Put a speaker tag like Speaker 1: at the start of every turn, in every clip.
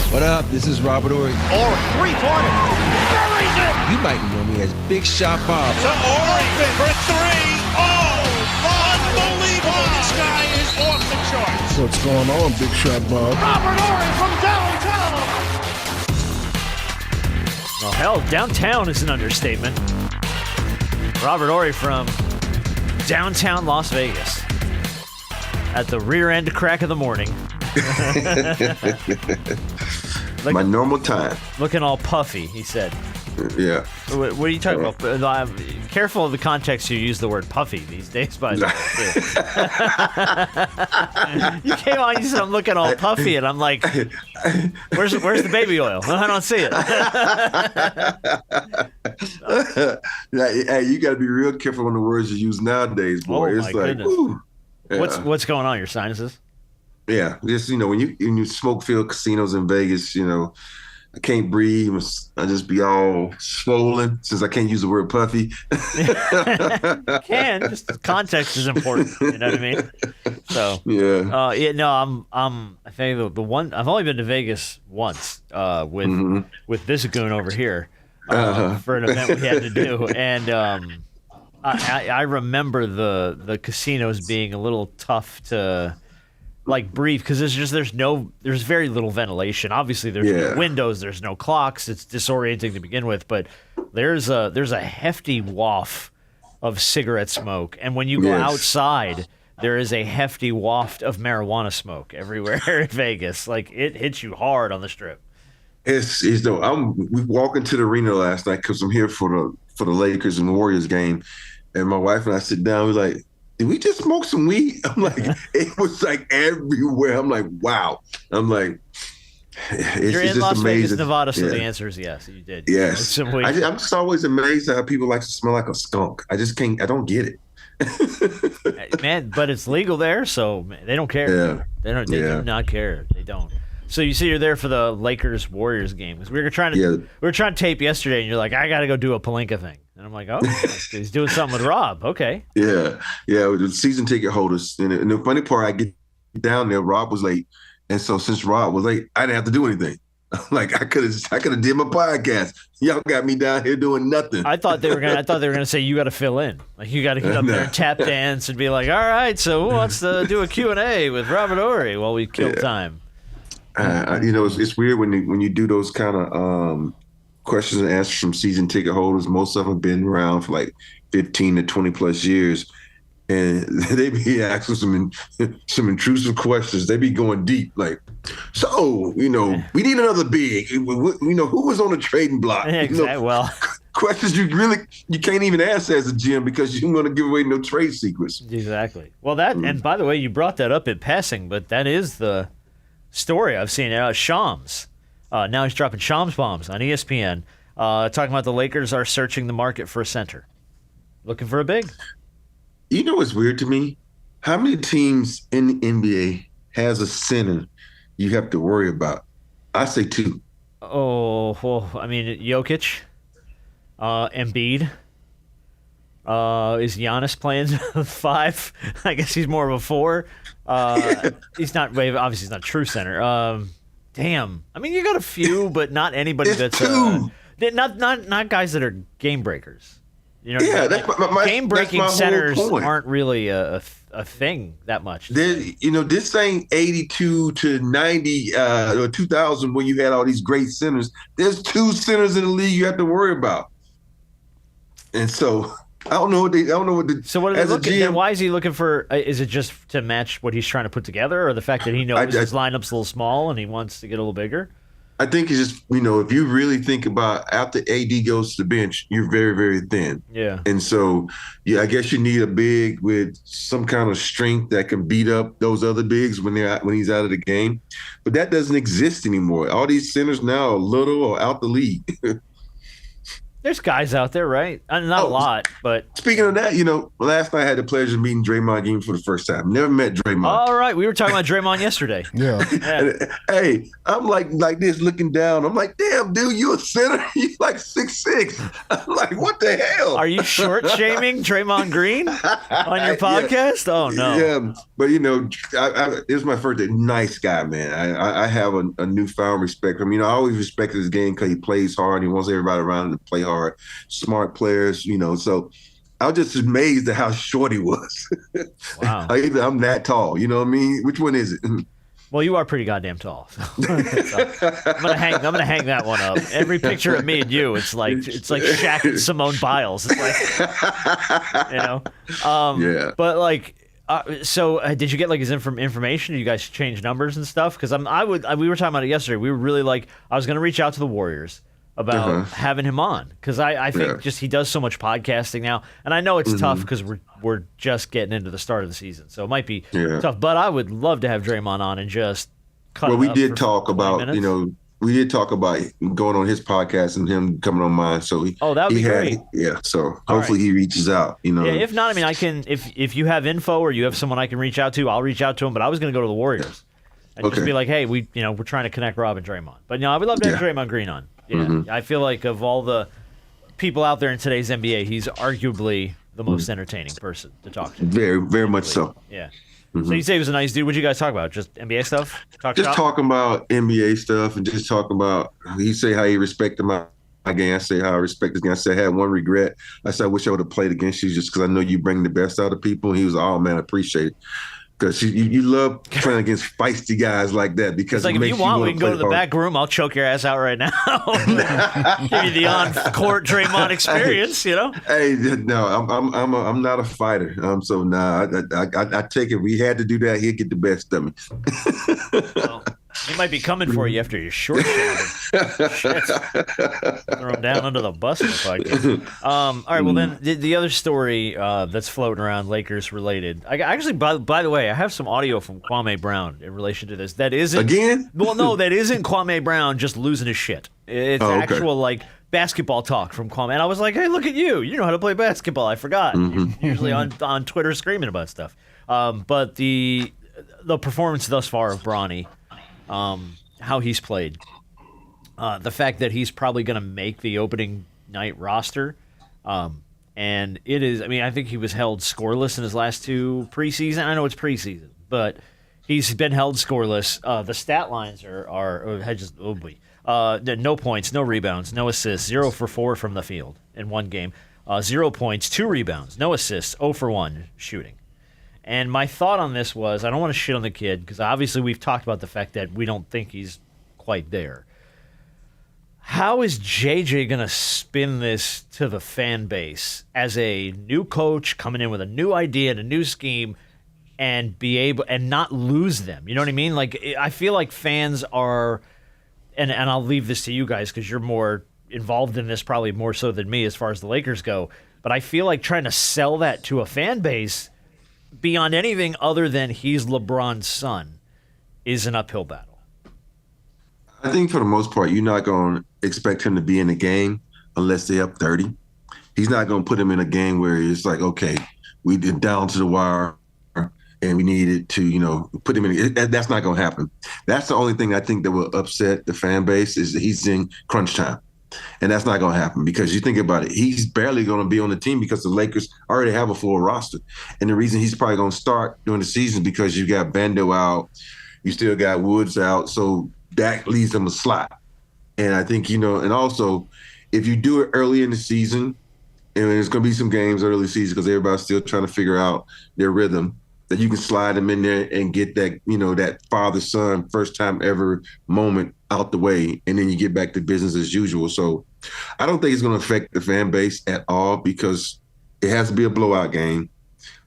Speaker 1: What up? This is Robert Ory.
Speaker 2: Or three-pointer. Buries it!
Speaker 1: You might know me as Big Shot Bob.
Speaker 2: To Ory for three. Oh, unbelievable. This guy is off the charts.
Speaker 3: What's going on, Big Shot Bob?
Speaker 2: Robert Ory from downtown.
Speaker 4: Well, hell, downtown is an understatement. Robert Ory from downtown Las Vegas at the rear end crack of the morning.
Speaker 5: My normal time.
Speaker 4: Looking all puffy, he said.
Speaker 5: Yeah.
Speaker 4: What are you talking about? Careful of the context you use the word puffy these days, by the way. You came on, you said I'm looking all puffy, and I'm like, where's the baby oil? I don't see it.
Speaker 5: Hey, you got to be real careful on the words you use nowadays, boy.
Speaker 4: Oh,
Speaker 5: it's
Speaker 4: my
Speaker 5: like,
Speaker 4: goodness.
Speaker 5: ooh. Yeah.
Speaker 4: What's going on? Your sinuses?
Speaker 5: Yeah, just when you smoke-filled casinos in Vegas, I can't breathe. I just be all swollen since I can't use the word puffy.
Speaker 4: Just context is important. You know what I mean? So I think the one I've only been to Vegas once with this goon over here for an event we had to do, and I remember the casinos being a little tough to breathe because there's very little ventilation. Obviously, there's no windows, there's no clocks. It's disorienting to begin with, but there's a hefty waft of cigarette smoke, and when you go outside, there is a hefty waft of marijuana smoke everywhere in Vegas. Like it hits you hard on the strip.
Speaker 5: We walked into the arena last night because I'm here for the Lakers and Warriors game, and my wife and I sit down. We're like, did we just smoke some weed? I'm like, it was like everywhere. I'm like, wow. I'm like,
Speaker 4: you're in
Speaker 5: just
Speaker 4: Las
Speaker 5: amazing.
Speaker 4: Vegas, Nevada, so the answer is yes, you did.
Speaker 5: Yes. I'm just always amazed at how people like to smell like a skunk. I don't get it.
Speaker 4: Man, but it's legal there, so they don't care.
Speaker 5: Yeah.
Speaker 4: They do not care. They don't. So you see, you're there for the Lakers Warriors game because we were trying to tape yesterday, and you're like, I got to go do a Pelinka thing, and I'm like, oh, he's doing something with Rob. Okay.
Speaker 5: Yeah. The season ticket holders, and the funny part, I get down there, Rob was late, and so since Rob was late, I didn't have to do anything. Like I could have did my podcast. Y'all got me down here doing nothing.
Speaker 4: I thought they were gonna say you got to fill in, like you got to get up there and tap dance and be like, all right, so who wants to do a Q&A with Robert Ory while we kill time?
Speaker 5: It's weird when you do those kind of questions and answers from season ticket holders. Most of them have been around for like 15 to 20 plus years, and they be asking some intrusive questions. They be going deep, like, so we need another big. Who was on the trading block?
Speaker 4: Exactly. Well,
Speaker 5: questions you can't even answer as a GM because you're going to give away no trade secrets.
Speaker 4: Exactly. Well, and by the way, you brought that up in passing, but that is the story I've seen. Shams. Now he's dropping Shams bombs on ESPN, talking about the Lakers are searching the market for a center, looking for a big.
Speaker 5: You know what's weird to me? How many teams in the NBA has a center you have to worry about? I say two.
Speaker 4: Oh, well, I mean, Jokic, Embiid. Is Giannis playing 5? I guess he's more of a 4. He's not. Obviously, he's not a true center. Damn. I mean, you got a few, but not anybody that's not guys that are game breakers. Game breaking centers aren't really a thing that much.
Speaker 5: This ain't 82 to 90 or 2000 when you had all these great centers. There's 2 centers in the league you have to worry about, and so. I don't know what
Speaker 4: So what are they looking at? Why is he looking for? Is it just to match what he's trying to put together, or the fact that he knows his lineup's a little small and he wants to get a little bigger?
Speaker 5: I think it's just, if you really think about after AD goes to the bench, you're very, very thin.
Speaker 4: Yeah.
Speaker 5: And so, I guess you need a big with some kind of strength that can beat up those other bigs when he's out of the game. But that doesn't exist anymore. All these centers now are little or out the league.
Speaker 4: There's guys out there, right? Not a lot, but
Speaker 5: speaking of that, last night I had the pleasure of meeting Draymond Green for the first time. Never met Draymond.
Speaker 4: All right, we were talking about Draymond yesterday.
Speaker 3: Yeah.
Speaker 5: Hey, I'm like this looking down. I'm like, damn, dude, you a center? You like 6'6". I'm like, what the hell?
Speaker 4: Are you short shaming Draymond Green on your podcast?
Speaker 5: Yeah.
Speaker 4: Oh no.
Speaker 5: Yeah, but it was my first day. Nice guy, man. I have a newfound respect for him. I always respected his game because he plays hard. He wants everybody around him to play hard. Smart players, so I was just amazed at how short he was.
Speaker 4: Wow.
Speaker 5: I'm that tall, you know what I mean? Which one is it?
Speaker 4: Well, you are pretty goddamn tall. So I'm gonna hang that one up. Every picture of me and you, it's like Shaq and Simone Biles. It's like,
Speaker 5: Yeah.
Speaker 4: But like, so did you get like his information? Did you guys change numbers and stuff? Because we were talking about it yesterday. We were really like, I was gonna reach out to the Warriors about having him on because I think just he does so much podcasting now, and I know it's tough because we're just getting into the start of the season, so it might be tough. But I would love to have Draymond on and just cut. Well,
Speaker 5: we did talk about we did talk about going on his podcast and him coming on mine. So
Speaker 4: that would be great.
Speaker 5: Yeah, so hopefully he reaches out.
Speaker 4: Yeah, if not, I mean, I can if you have info or you have someone I can reach out to, I'll reach out to him. But I was going to go to the Warriors and just be like, hey, we're trying to connect Rob and Draymond. But I would love to have Draymond Green on. Yeah, I feel like of all the people out there in today's NBA, he's arguably the most entertaining person to talk to.
Speaker 5: Very, very much so.
Speaker 4: Yeah. So you say he was a nice dude. What did you guys talk about? Just NBA stuff?
Speaker 5: Talking about NBA stuff and just talking about, he say how he respected my game. I say how I respect his game. I said I had one regret. I said I wish I would have played against you just because I know you bring the best out of people. And he was, oh, man, I appreciate it. Because you love playing against feisty guys like that. Because
Speaker 4: it's like, if you want, we can go to the back room. I'll choke your ass out right now. Give you the on-court Draymond experience,
Speaker 5: Hey, no, I'm not a fighter. So I take it. We had to do that. He'd get the best of me.
Speaker 4: Well, he might be coming for you after your short shit. Throw him down under the bus in the podcast. All right, well then the other story that's floating around, Lakers related. I actually, by the way, I have some audio from Kwame Brown in relation to this. That isn't
Speaker 5: again. Well,
Speaker 4: no, that isn't Kwame Brown just losing his shit. It's actual like basketball talk from Kwame. And I was like, hey, look at you. You know how to play basketball. I forgot. You're usually on Twitter screaming about stuff. But the performance thus far of Bronny. How he's played, the fact that he's probably going to make the opening night roster, and it is. I mean, I think he was held scoreless in his last two preseason. I know it's preseason, but he's been held scoreless. The stat lines are just no points, no rebounds, no assists, 0 for 4 from the field in one game, 0 points, 2 rebounds, no assists, 0 for 1 shooting. And my thought on this was, I don't want to shit on the kid because obviously we've talked about the fact that we don't think he's quite there. How is JJ going to spin this to the fan base as a new coach coming in with a new idea and a new scheme and be able and not lose them? You know what I mean? Like, I feel like fans are, and I'll leave this to you guys because you're more involved in this probably more so than me as far as the Lakers go. But I feel like trying to sell that to a fan base beyond anything other than he's LeBron's son is an uphill battle.
Speaker 5: I think for the most part, you're not going to expect him to be in the game unless they're up 30. He's not going to put him in a game where it's like, okay, we did down to the wire and we needed to, put him in. That's not going to happen. That's the only thing I think that will upset the fan base is that he's in crunch time. And that's not going to happen because you think about it, he's barely going to be on the team because the Lakers already have a full roster. And the reason he's probably going to start during the season because you got Vando out, you still got Woods out, so that leaves him a slot. And I think, and also if you do it early in the season, and there's going to be some games early season because everybody's still trying to figure out their rhythm, that you can slide him in there and get that, that father-son first time ever moment out the way, and then you get back to business as usual. So I don't think it's going to affect the fan base at all because it has to be a blowout game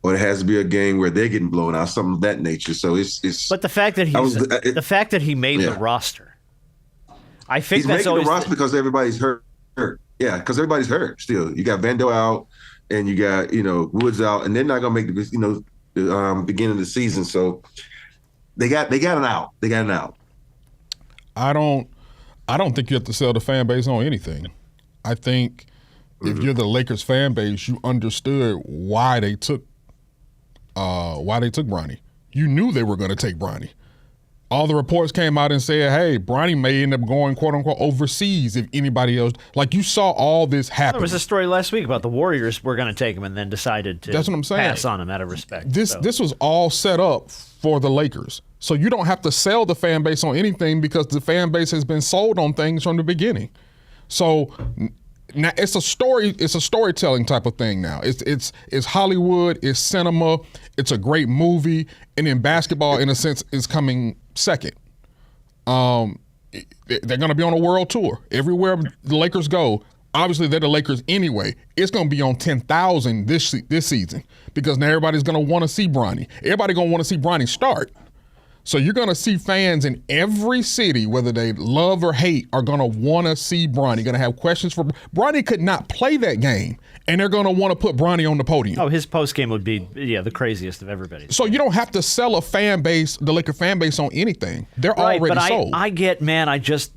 Speaker 5: or it has to be a game where they're getting blown out, something of that nature. So it's.
Speaker 4: But the fact that the fact that he made the roster, I think
Speaker 5: he's
Speaker 4: that's
Speaker 5: making the roster because everybody's hurt. Yeah, because everybody's hurt still. You got Vando out and you got Woods out, and they're not going to make the beginning of the season. So they got an out. They got an out.
Speaker 3: I don't think you have to sell the fan base on anything. I think if you're the Lakers fan base, you understood why they took Bronny. You knew they were going to take Bronny. All the reports came out and said, hey, Bronny may end up going, quote unquote, overseas if anybody else. Like, you saw all this happen.
Speaker 4: There was a story last week about the Warriors were going to take him and then decided to
Speaker 3: That's what I'm saying.
Speaker 4: pass on him out of respect.
Speaker 3: This was all set up for the Lakers. So you don't have to sell the fan base on anything because the fan base has been sold on things from the beginning. So now it's a storytelling type of thing now. It's Hollywood, it's cinema, it's a great movie, and then basketball, in a sense, is coming second. They're going to be on a world tour. Everywhere the Lakers go, obviously they're the Lakers anyway. It's going to be on 10,000 this season because now everybody's going to want to see Bronny. Everybody's going to want to see Bronny start. So you're going to see fans in every city, whether they love or hate, are going to want to see Bronny. Going to have questions for Bronny. Could not play that game, and they're going to want to put Bronny on the podium.
Speaker 4: Oh, his post game would be the craziest of everybody.
Speaker 3: So you don't have to sell a fan base, the Laker fan base, on anything. They're
Speaker 4: right,
Speaker 3: already
Speaker 4: but
Speaker 3: sold.
Speaker 4: I get, man. I just.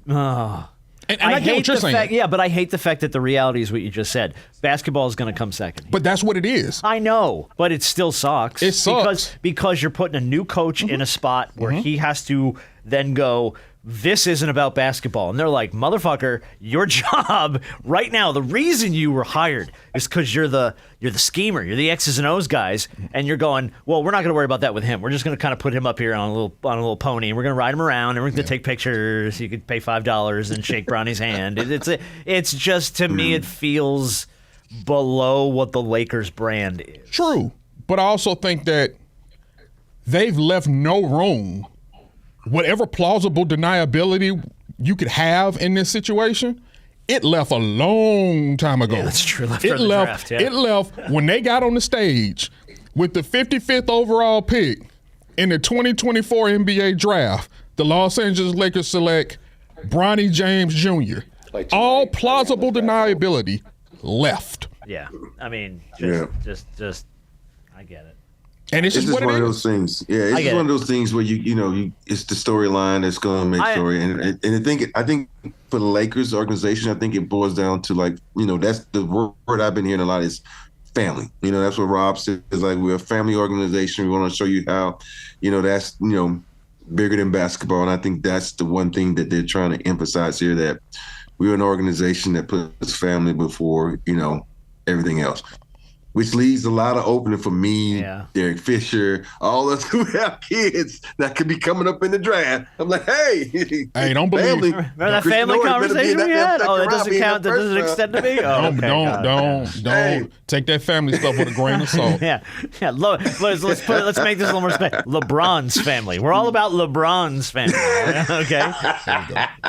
Speaker 3: And I get what you're saying.
Speaker 4: Yeah, but I hate the fact that the reality is what you just said. Basketball is going to come second.
Speaker 3: But that's what it is.
Speaker 4: I know, but it still sucks.
Speaker 3: It sucks.
Speaker 4: Because you're putting a new coach in a spot where he has to then go, this isn't about basketball. And they're like, motherfucker, your job right now, the reason you were hired is because you're the schemer. You're the X's and O's guys. And you're going, well, we're not going to worry about that with him. We're just going to kind of put him up here on a little pony, and we're going to ride him around, and we're going to take pictures. You could pay $5 and shake Bronny's hand. It's just, to me, it feels below what the Lakers brand is.
Speaker 3: True. But I also think that they've left no room. Whatever plausible deniability you could have in this situation, it left a long time ago.
Speaker 4: Yeah, that's true.
Speaker 3: It left when they got on the stage with the 55th overall pick in the 2024 NBA draft. The Los Angeles Lakers select Bronny James Jr. All plausible deniability left.
Speaker 4: Yeah, I mean, just I get it.
Speaker 3: And it's just
Speaker 5: one of those things. Yeah, it's just one of those things where you it's the storyline that's going to make story. And I think for the Lakers organization, I think it boils down to, like, that's the word I've been hearing a lot is family. That's what Rob says, like, we're a family organization. We want to show you how, that's, bigger than basketball. And I think that's the one thing that they're trying to emphasize here, that we're an organization that puts family before, everything else. Which leaves a lot of opening for me, Derek Fisher, all us who have kids that could be coming up in the draft. I'm like, hey,
Speaker 3: don't believe.
Speaker 4: Remember that family conversation we had? Oh, that doesn't count. That doesn't extend to me. Oh,
Speaker 3: Don't take that family stuff with a grain of salt.
Speaker 4: Yeah. Let's make this a little more respect. LeBron's family. We're all about LeBron's family. Okay.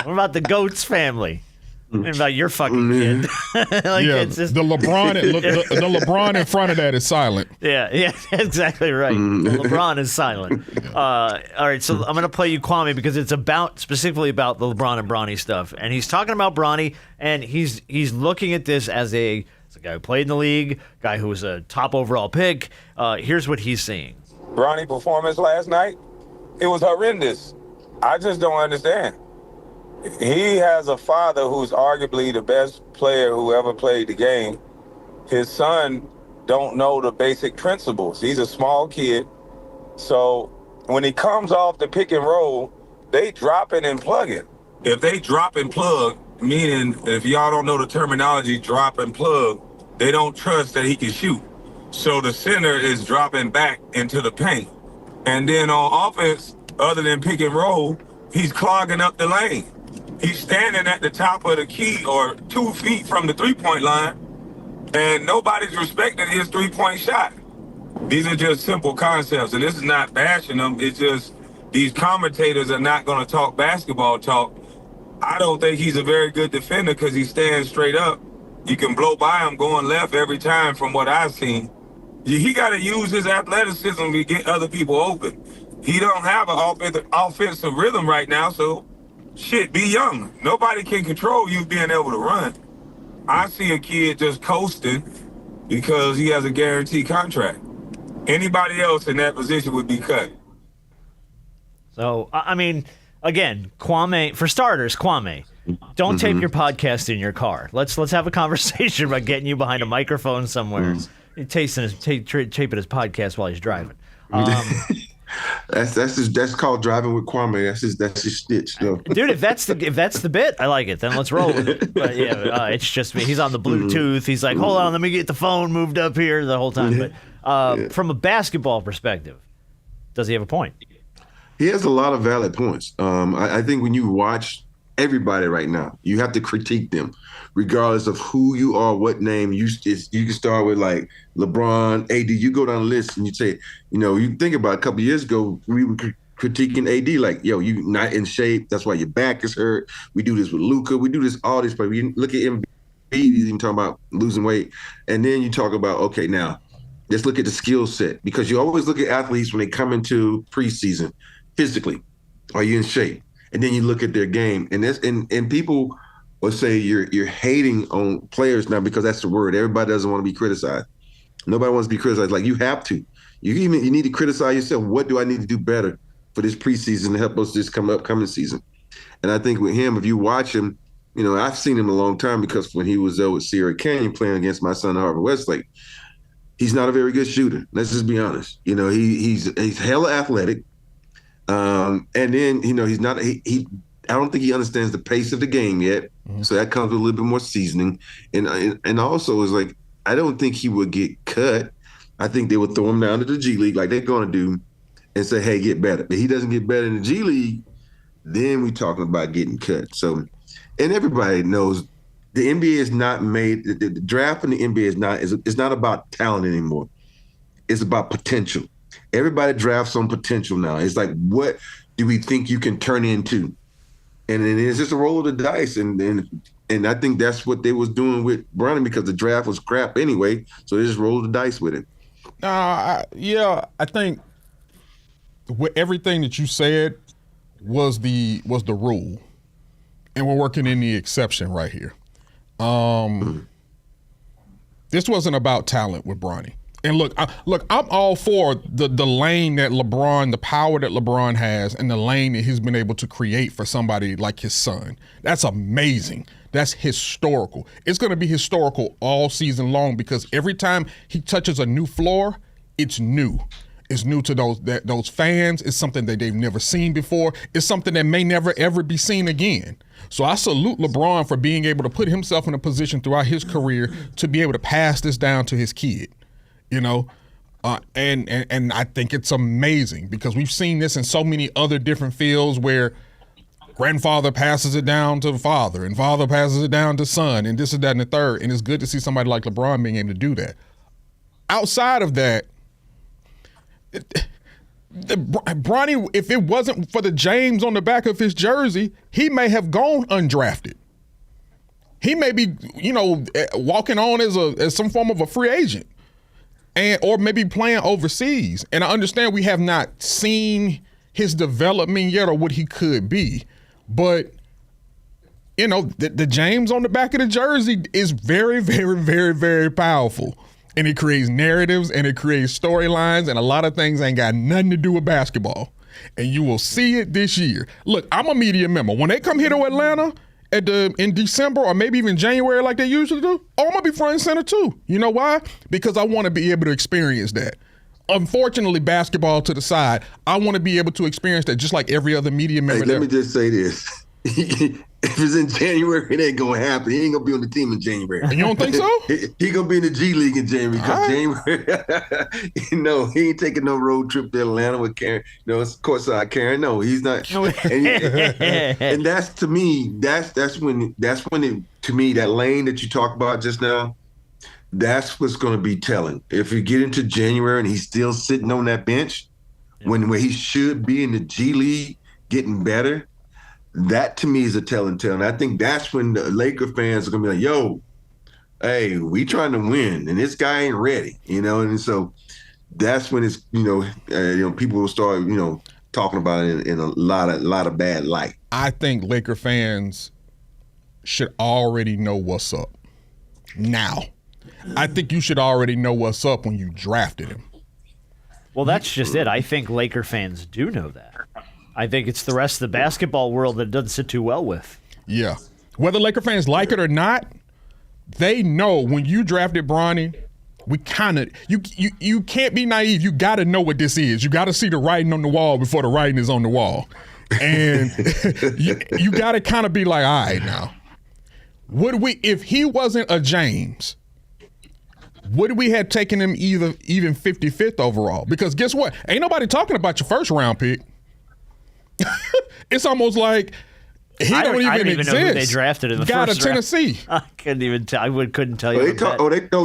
Speaker 4: What about the GOAT's family? What about your fucking kid?
Speaker 3: It's just... the LeBron in front of that is silent.
Speaker 4: Yeah, exactly right. LeBron is silent. All right, so I'm going to play you Kwame because it's specifically about the LeBron and Bronny stuff, and he's talking about Bronny, and he's looking at this as a guy who played in the league, guy who was a top overall pick. Here's what he's saying.
Speaker 6: Bronny performance last night, it was horrendous. I just don't understand. He has a father who's arguably the best player who ever played the game. His son don't know the basic principles. He's a small kid. So when he comes off the pick and roll, they drop it and plug it. If they drop and plug, meaning if y'all don't know the terminology, drop and plug, they don't trust that he can shoot. So the center is dropping back into the paint. And then on offense, other than pick and roll, he's clogging up the lane. He's standing at the top of the key or 2 feet from the three-point line, and nobody's respecting his three-point shot. These are just simple concepts, and this is not bashing them. It's just these commentators are not going to talk basketball talk. I don't think he's a very good defender because he stands straight up. You can blow by him going left every time from what I've seen. He got to use his athleticism to get other people open. He don't have an offensive rhythm right now, so shit, be young. Nobody can control you being able to run. I see a kid just coasting because he has a guaranteed contract. Anybody else in that position would be cut.
Speaker 4: So, I mean, again, Kwame, for starters, Kwame, Don't tape your podcast in your car. Let's have a conversation about getting you behind a microphone somewhere, taping his podcast while he's driving.
Speaker 5: That's called driving with Kwame. That's his stitch, though.
Speaker 4: Dude, if that's the bit, I like it. Then let's roll with it. But yeah, it's just me. He's on the Bluetooth. He's like, hold on, let me get the phone moved up here the whole time. But from a basketball perspective, does he have a point?
Speaker 5: He has a lot of valid points. I think when you watch everybody right now, you have to critique them, regardless of who you are, what name. You can start with like LeBron, AD. You go down the list and you say, you think about a couple of years ago, we were critiquing AD like, yo, you not in shape. That's why your back is hurt. We do this with Luka. We do this all this, but we look at Embiid. He's even talking about losing weight, and then you talk about, okay, now let's look at the skill set, because you always look at athletes when they come into preseason physically. Are you in shape? And then you look at their game, and people will say you're hating on players now because that's the word. Everybody doesn't want to be criticized. Nobody wants to be criticized. Like, you have to. You need to criticize yourself. What do I need to do better for this preseason to help us this upcoming season? And I think with him, if you watch him, I've seen him a long time, because when he was there with Sierra Canyon playing against my son Harvard Westlake, he's not a very good shooter. Let's just be honest. He's hella athletic. And then, he's not, I don't think he understands the pace of the game yet. Mm-hmm. So that comes with a little bit more seasoning. And also is like, I don't think he would get cut. I think they would throw him down to the G League like they're going to do and say, hey, get better. But he doesn't get better in the G League, then we talking about getting cut. So, and everybody knows the NBA is not made, the draft in the NBA it's not about talent anymore. It's about potential. Everybody drafts on potential now. It's like, what do we think you can turn into? And then it's just a roll of the dice. And I think that's what they was doing with Bronny, because the draft was crap anyway. So they just rolled the dice with it.
Speaker 3: I think everything that you said was the rule, and we're working in the exception right here. This wasn't about talent with Bronny. And look, I'm all for the lane that LeBron, the power that LeBron has, and the lane that he's been able to create for somebody like his son. That's amazing. That's historical. It's going to be historical all season long, because every time he touches a new floor, it's new. It's new to those fans. It's something that they've never seen before. It's something that may never, ever be seen again. So I salute LeBron for being able to put himself in a position throughout his career to be able to pass this down to his kid. And I think it's amazing, because we've seen this in so many other different fields where grandfather passes it down to father and father passes it down to son and this and that and the third. And it's good to see somebody like LeBron being able to do that. Outside of that, Bronny, if it wasn't for the James on the back of his jersey, he may have gone undrafted. He may be, walking on as some form of a free agent. Or maybe playing overseas. And I understand we have not seen his development yet or what he could be. But, the James on the back of the jersey is very, very, very, very powerful. And it creates narratives and it creates storylines, and a lot of things ain't got nothing to do with basketball. And you will see it this year. Look, I'm a media member. When they come here to Atlanta in December or maybe even January like they usually do, I'm going to be front and center too. You know why? Because I want to be able to experience that. Unfortunately, basketball to the side, I want to be able to experience that just like every other media member.
Speaker 5: Hey, let me just say this. If it's in January, it ain't going to happen. He ain't going to be on the team in January.
Speaker 3: You don't think so?
Speaker 5: He going to be in the G League in January, because January, he ain't taking no road trip to Atlanta with Karen. It's courtside Karen. No, he's not. And that's, to me, that's when to me, that lane that you talked about just now, that's what's going to be telling. If you get into January and he's still sitting on that bench, when he should be in the G League getting better, that to me is a telling tale. And I think that's when the Laker fans are going to be like, yo, hey, we trying to win, and this guy ain't ready, And so that's when it's, people will start, talking about it in a lot of bad light.
Speaker 3: I think Laker fans should already know what's up now. I think you should already know what's up when you drafted him.
Speaker 4: Well, that's just it. I think Laker fans do know that. I think it's the rest of the basketball world that it doesn't sit too well with.
Speaker 3: Yeah. Whether Laker fans like it or not, they know when you drafted Bronny, we kind of you can't be naive. You got to know what this is. You got to see the writing on the wall before the writing is on the wall, and you got to kind of be like, all right, now, would we, if he wasn't a James, would we have taken him even 55th overall? Because guess what? Ain't nobody talking about your first round pick. It's almost like he
Speaker 4: I
Speaker 3: don't even
Speaker 4: even
Speaker 3: exist.
Speaker 4: know who they drafted in the
Speaker 3: Got
Speaker 4: first
Speaker 3: a Tennessee.
Speaker 4: round. I couldn't even tell. Couldn't tell you.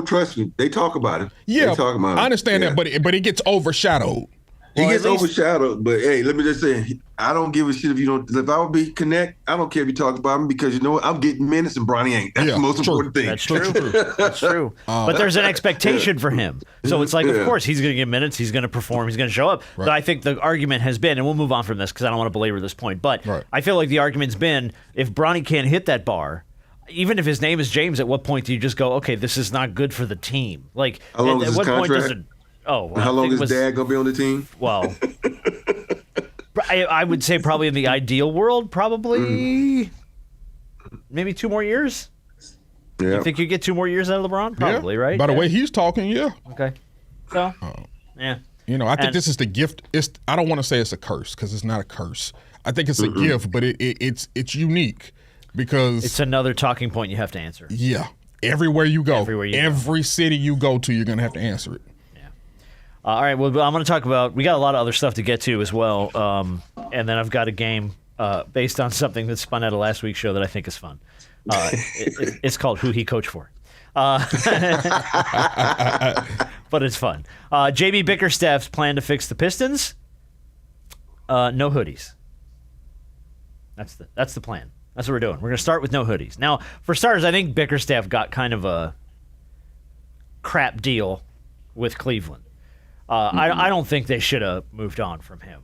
Speaker 5: Trust me. They talk about it.
Speaker 3: Yeah,
Speaker 5: they talk about
Speaker 3: I understand that, but it gets overshadowed.
Speaker 5: He gets overshadowed, but hey, let me just say, I don't give a shit if you don't. If I would be connect, I don't care if you talk about him because you know what? I'm getting minutes and Bronny ain't. That's the most important thing.
Speaker 4: That's true. That's true. But there's an expectation for him, so it's like, of course, he's going to get minutes. He's going to perform. He's going to show up. Right. But I think the argument has been, and we'll move on from this because I don't want to belabor this point. But I feel like the argument's been, if Bronny can't hit that bar, even if his name is James, at what point do you just go, okay, this is not good for the team? Like,
Speaker 5: how long
Speaker 4: at
Speaker 5: is
Speaker 4: what
Speaker 5: his
Speaker 4: point
Speaker 5: contract?
Speaker 4: does it? Oh,
Speaker 5: how long is Dad gonna be on the team?
Speaker 4: Well, I would say probably in the ideal world, probably maybe 2 more years. Yeah. You think you get 2 more years out of LeBron? Probably, right?
Speaker 3: By the way he's talking, yeah.
Speaker 4: Okay. So, yeah.
Speaker 3: You know, I think this is the gift. I don't want to say it's a curse because it's not a curse. I think it's a gift, but it's unique because
Speaker 4: it's another talking point you have to answer.
Speaker 3: Yeah. Everywhere you go, every city you go to, you're gonna have to answer it.
Speaker 4: All right, well, I'm going to talk about – we got a lot of other stuff to get to as well, and then I've got a game based on something that spun out of last week's show that I think is fun. It's called Who He Coached For. But it's fun. JB Bickerstaff's plan to fix the Pistons, no hoodies. That's the plan. That's what we're doing. We're going to start with no hoodies. Now, for starters, I think Bickerstaff got kind of a crap deal with Cleveland. I don't think they should have moved on from him.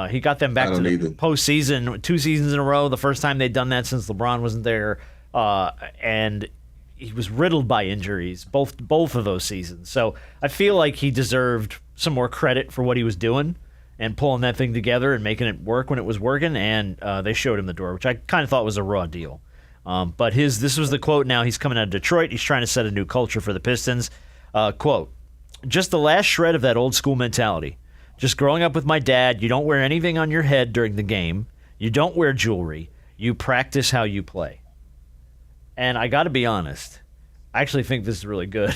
Speaker 4: He got them back to the postseason 2 seasons in a row, the first time they'd done that since LeBron wasn't there. And he was riddled by injuries both of those seasons. So I feel like he deserved some more credit for what he was doing and pulling that thing together and making it work when it was working. And they showed him the door, which I kind of thought was a raw deal. But this was the quote now. He's coming out of Detroit. He's trying to set a new culture for the Pistons. Quote, "Just the last shred of that old school mentality. Just growing up with my dad, you don't wear anything on your head during the game. You don't wear jewelry. You practice how you play." And I got to be honest, I actually think this is really good.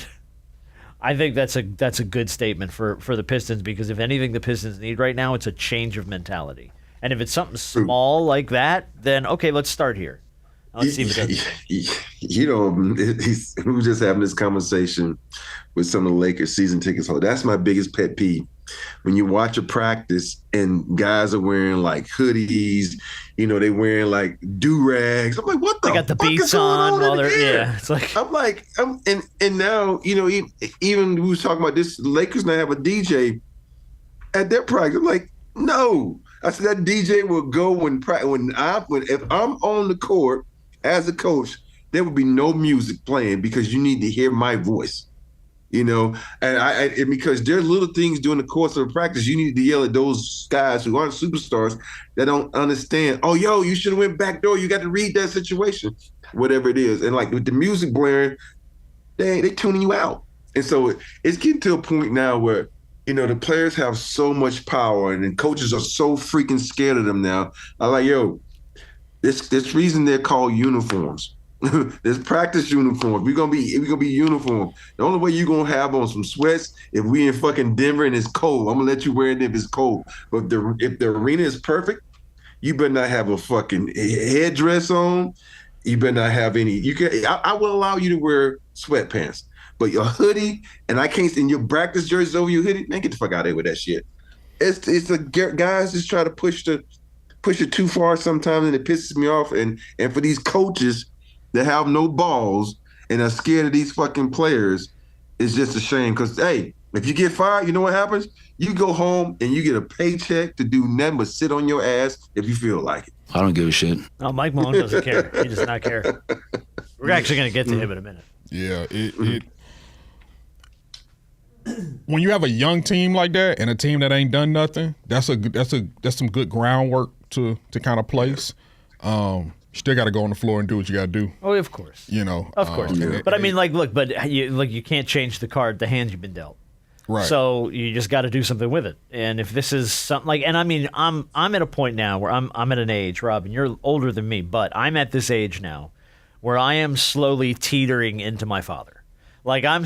Speaker 4: I think that's a good statement for the Pistons because if anything the Pistons need right now, it's a change of mentality. And if it's something small like that, then okay, let's start here. Let's see if it does.
Speaker 5: You know, we were just having this conversation with some of the Lakers season tickets holders. That's my biggest pet peeve. When you watch a practice and guys are wearing like hoodies, you know, they wearing like do-rags. I'm like, what the fuck?
Speaker 4: They got the
Speaker 5: Beats
Speaker 4: is on while they're, yeah. It's like,
Speaker 5: and now, you know, even we was talking about this, Lakers now have a DJ at their practice. I'm like, no. I said that DJ will go if I'm on the court as a coach, there will be no music playing because you need to hear my voice. You know, and because there's little things during the course of a practice, you need to yell at those guys who aren't superstars that don't understand. Oh, yo, you should have went back door. You got to read that situation, whatever it is. And like with the music blaring, they tuning you out. And so it's getting to a point now where, you know, the players have so much power and coaches are so freaking scared of them now. I'm like, yo, this reason they're called uniforms. There's practice uniforms. We're gonna be uniform. The only way you're gonna have on some sweats if we in fucking Denver and it's cold. I'm gonna let you wear it if it's cold. But if the arena is perfect, you better not have a fucking headdress on. You better not have any. I will allow you to wear sweatpants, but your hoodie and in your practice jerseys over your hoodie, man, get the fuck out of here with that shit. It's the guys just try to push it too far sometimes, and it pisses me off. And for these coaches that have no balls and are scared of these fucking players, it's just a shame. Because, hey, if you get fired, you know what happens? You go home and you get a paycheck to do nothing but sit on your ass if you feel like it.
Speaker 7: I don't give a shit.
Speaker 4: No, Mike Malone doesn't care. He does not care. We're actually going to get to him in a minute.
Speaker 3: Yeah, when you have a young team like that and a team that ain't done nothing, that's some good groundwork to kind of place. still got to go on the floor and do what you got to do.
Speaker 4: Oh, of course.
Speaker 3: You know,
Speaker 4: of course. But I mean, you can't change the hand you've been dealt.
Speaker 3: Right.
Speaker 4: So you just got to do something with it. And if this is something and I mean, I'm at a point now where I'm at an age, Rob, and you're older than me, but I'm at this age now where I am slowly teetering into my father. I'm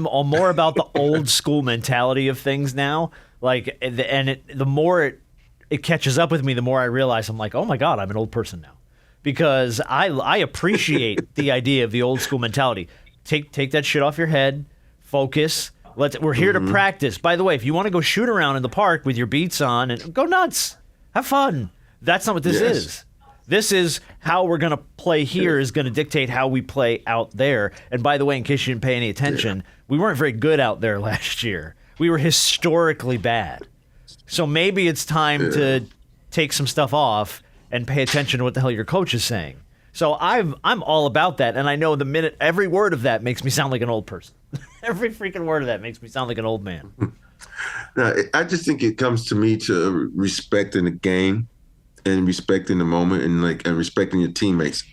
Speaker 4: more about the old school mentality of things now. The more it catches up with me, the more I realize I'm like, oh my God, I'm an old person now, because I appreciate the idea of the old school mentality. Take that shit off your head, focus. We're here to practice. By the way, if you want to go shoot around in the park with your beats on and go nuts, have fun. That's not what this is. This is how we're going to play here is going to dictate how we play out there. And by the way, in case you didn't pay any attention, we weren't very good out there last year. We were historically bad. So maybe it's time to take some stuff off and pay attention to what the hell your coach is saying. So I'm all about that, and I know every word of that makes me sound like an old person. Every freaking word of that makes me sound like an old man.
Speaker 5: Now, I just think it comes to me to respecting the game and respecting the moment and respecting your teammates,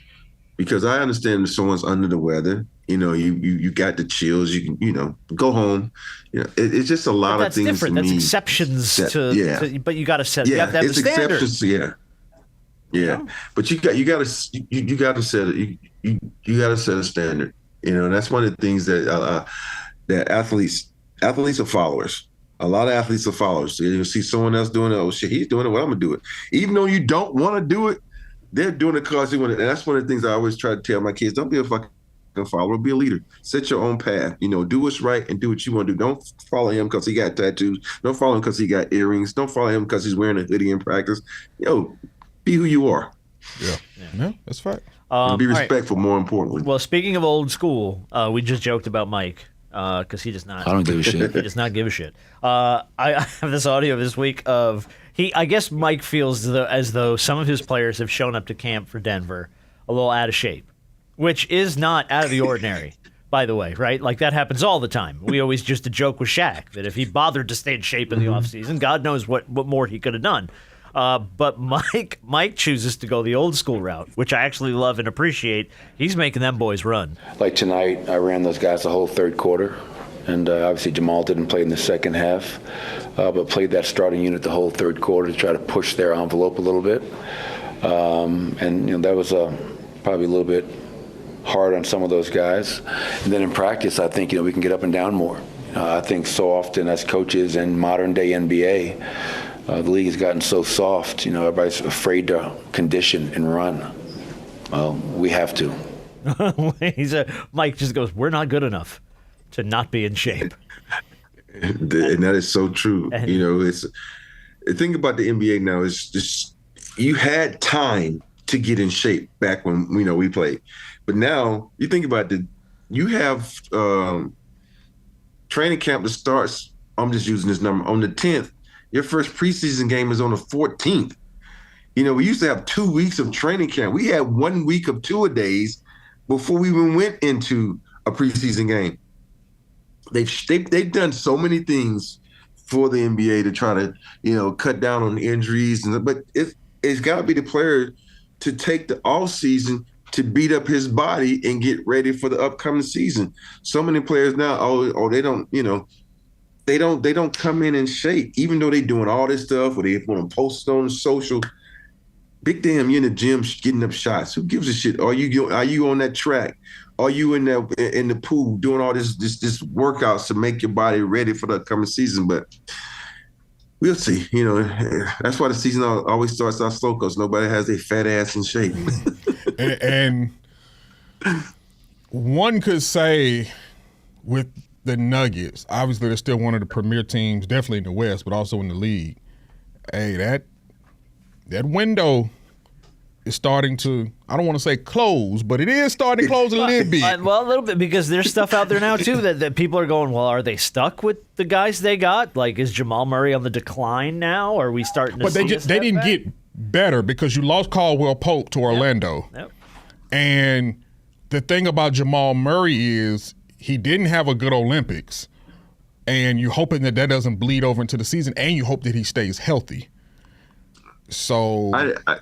Speaker 5: because I understand if someone's under the weather, you got the chills, you can go home. It's just a lot of things. That's different.
Speaker 4: That's exceptions but you got to set. You have to have the standard.
Speaker 5: Exceptions. Yeah, but you got to set a standard. That's one of the things that athletes are followers. A lot of athletes are followers. So you'll see someone else doing it. Oh shit, he's doing it. Well, I'm gonna do it. Even though you don't want to do it, they're doing it because they want it. And that's one of the things I always try to tell my kids: don't be a fucking follower. Be a leader. Set your own path. Do what's right and do what you want to do. Don't follow him because he got tattoos. Don't follow him because he got earrings. Don't follow him because he's wearing a hoodie in practice. Be who you are.
Speaker 3: Yeah, that's fact.
Speaker 5: And be respectful, more importantly.
Speaker 4: Well, speaking of old school, we just joked about Mike because he does not.
Speaker 7: I don't give a shit.
Speaker 4: He does not give a shit. I have this audio this week of I guess Mike feels as though some of his players have shown up to camp for Denver a little out of shape, which is not out of the ordinary, by the way, right? That happens all the time. We always just joke with Shaq that if he bothered to stay in shape in the offseason, God knows what more he could have done. But Mike chooses to go the old school route, which I actually love and appreciate. He's making them boys run.
Speaker 7: Like tonight, I ran those guys the whole third quarter. And obviously Jamal didn't play in the second half, but played that starting unit the whole third quarter to try to push their envelope a little bit. And that was probably a little bit hard on some of those guys. And then in practice, I think we can get up and down more. I think so often as coaches in modern day NBA, the league has gotten so soft. Everybody's afraid to condition and run. Well, we have to.
Speaker 4: Mike just goes, we're not good enough to not be in shape.
Speaker 5: And that is so true. It's the thing about the NBA now is just you had time to get in shape back when we played, but now you think about you have training camp that starts. I'm just using this number on the 10th. Your first preseason game is on the 14th. We used to have 2 weeks of training camp. We had 1 week of two-a-days before we even went into a preseason game. They've done so many things for the NBA to try to cut down on injuries, but it's got to be the player to take the off season to beat up his body and get ready for the upcoming season. So many players now, they don't. They don't come in shape, even though they're doing all this stuff, or they want to post it on social. Big damn, you're in the gym getting up shots. Who gives a shit? Are you on that track? Are you in the pool doing all this workouts to make your body ready for the upcoming season? But we'll see. That's why the season always starts out slow, because nobody has a fat ass in shape.
Speaker 3: and one could say with the Nuggets, obviously they're still one of the premier teams, definitely in the West, but also in the league. Hey, that window is starting to, I don't want to say close, but it is starting to close a little bit.
Speaker 4: Well, a little bit, because there's stuff out there now, too, that people are going, well, are they stuck with the guys they got? Is Jamal Murray on the decline now? Are we starting to see
Speaker 3: they didn't get better because you lost Caldwell Pope to Orlando.
Speaker 4: Yep.
Speaker 3: And the thing about Jamal Murray is he didn't have a good Olympics, and you're hoping that doesn't bleed over into the season, and you hope that he stays healthy. So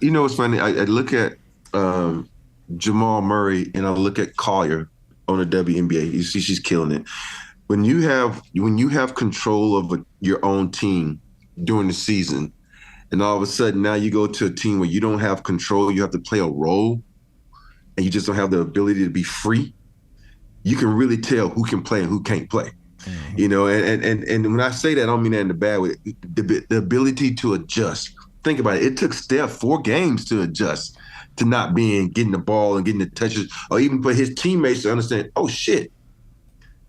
Speaker 5: it's funny. I look at Jamal Murray and I look at Collier on the WNBA, you see she's killing it. When you have control of your own team during the season, and all of a sudden now you go to a team where you don't have control, you have to play a role, and you just don't have the ability to be free, you can really tell who can play and who can't play. Mm-hmm. You know, and when I say that, I don't mean that in the bad way. The ability to adjust. Think about it. It took Steph 4 games to adjust to not getting the ball and getting the touches, or even for his teammates to understand, oh, shit,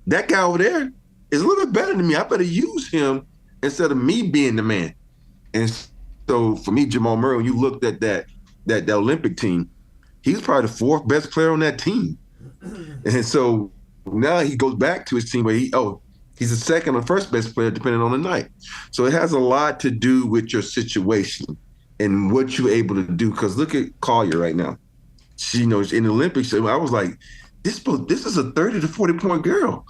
Speaker 5: that guy over there is a little bit better than me. I better use him instead of me being the man. And so for me, Jamal Murray, when you looked at that Olympic team, he was probably the 4th best player on that team. And so now he goes back to his team where he's the 2nd or 1st best player depending on the night. So it has a lot to do with your situation and what you're able to do. Because look at Collier right now. She, in the Olympics, I was like, this is a 30 to 40 point girl,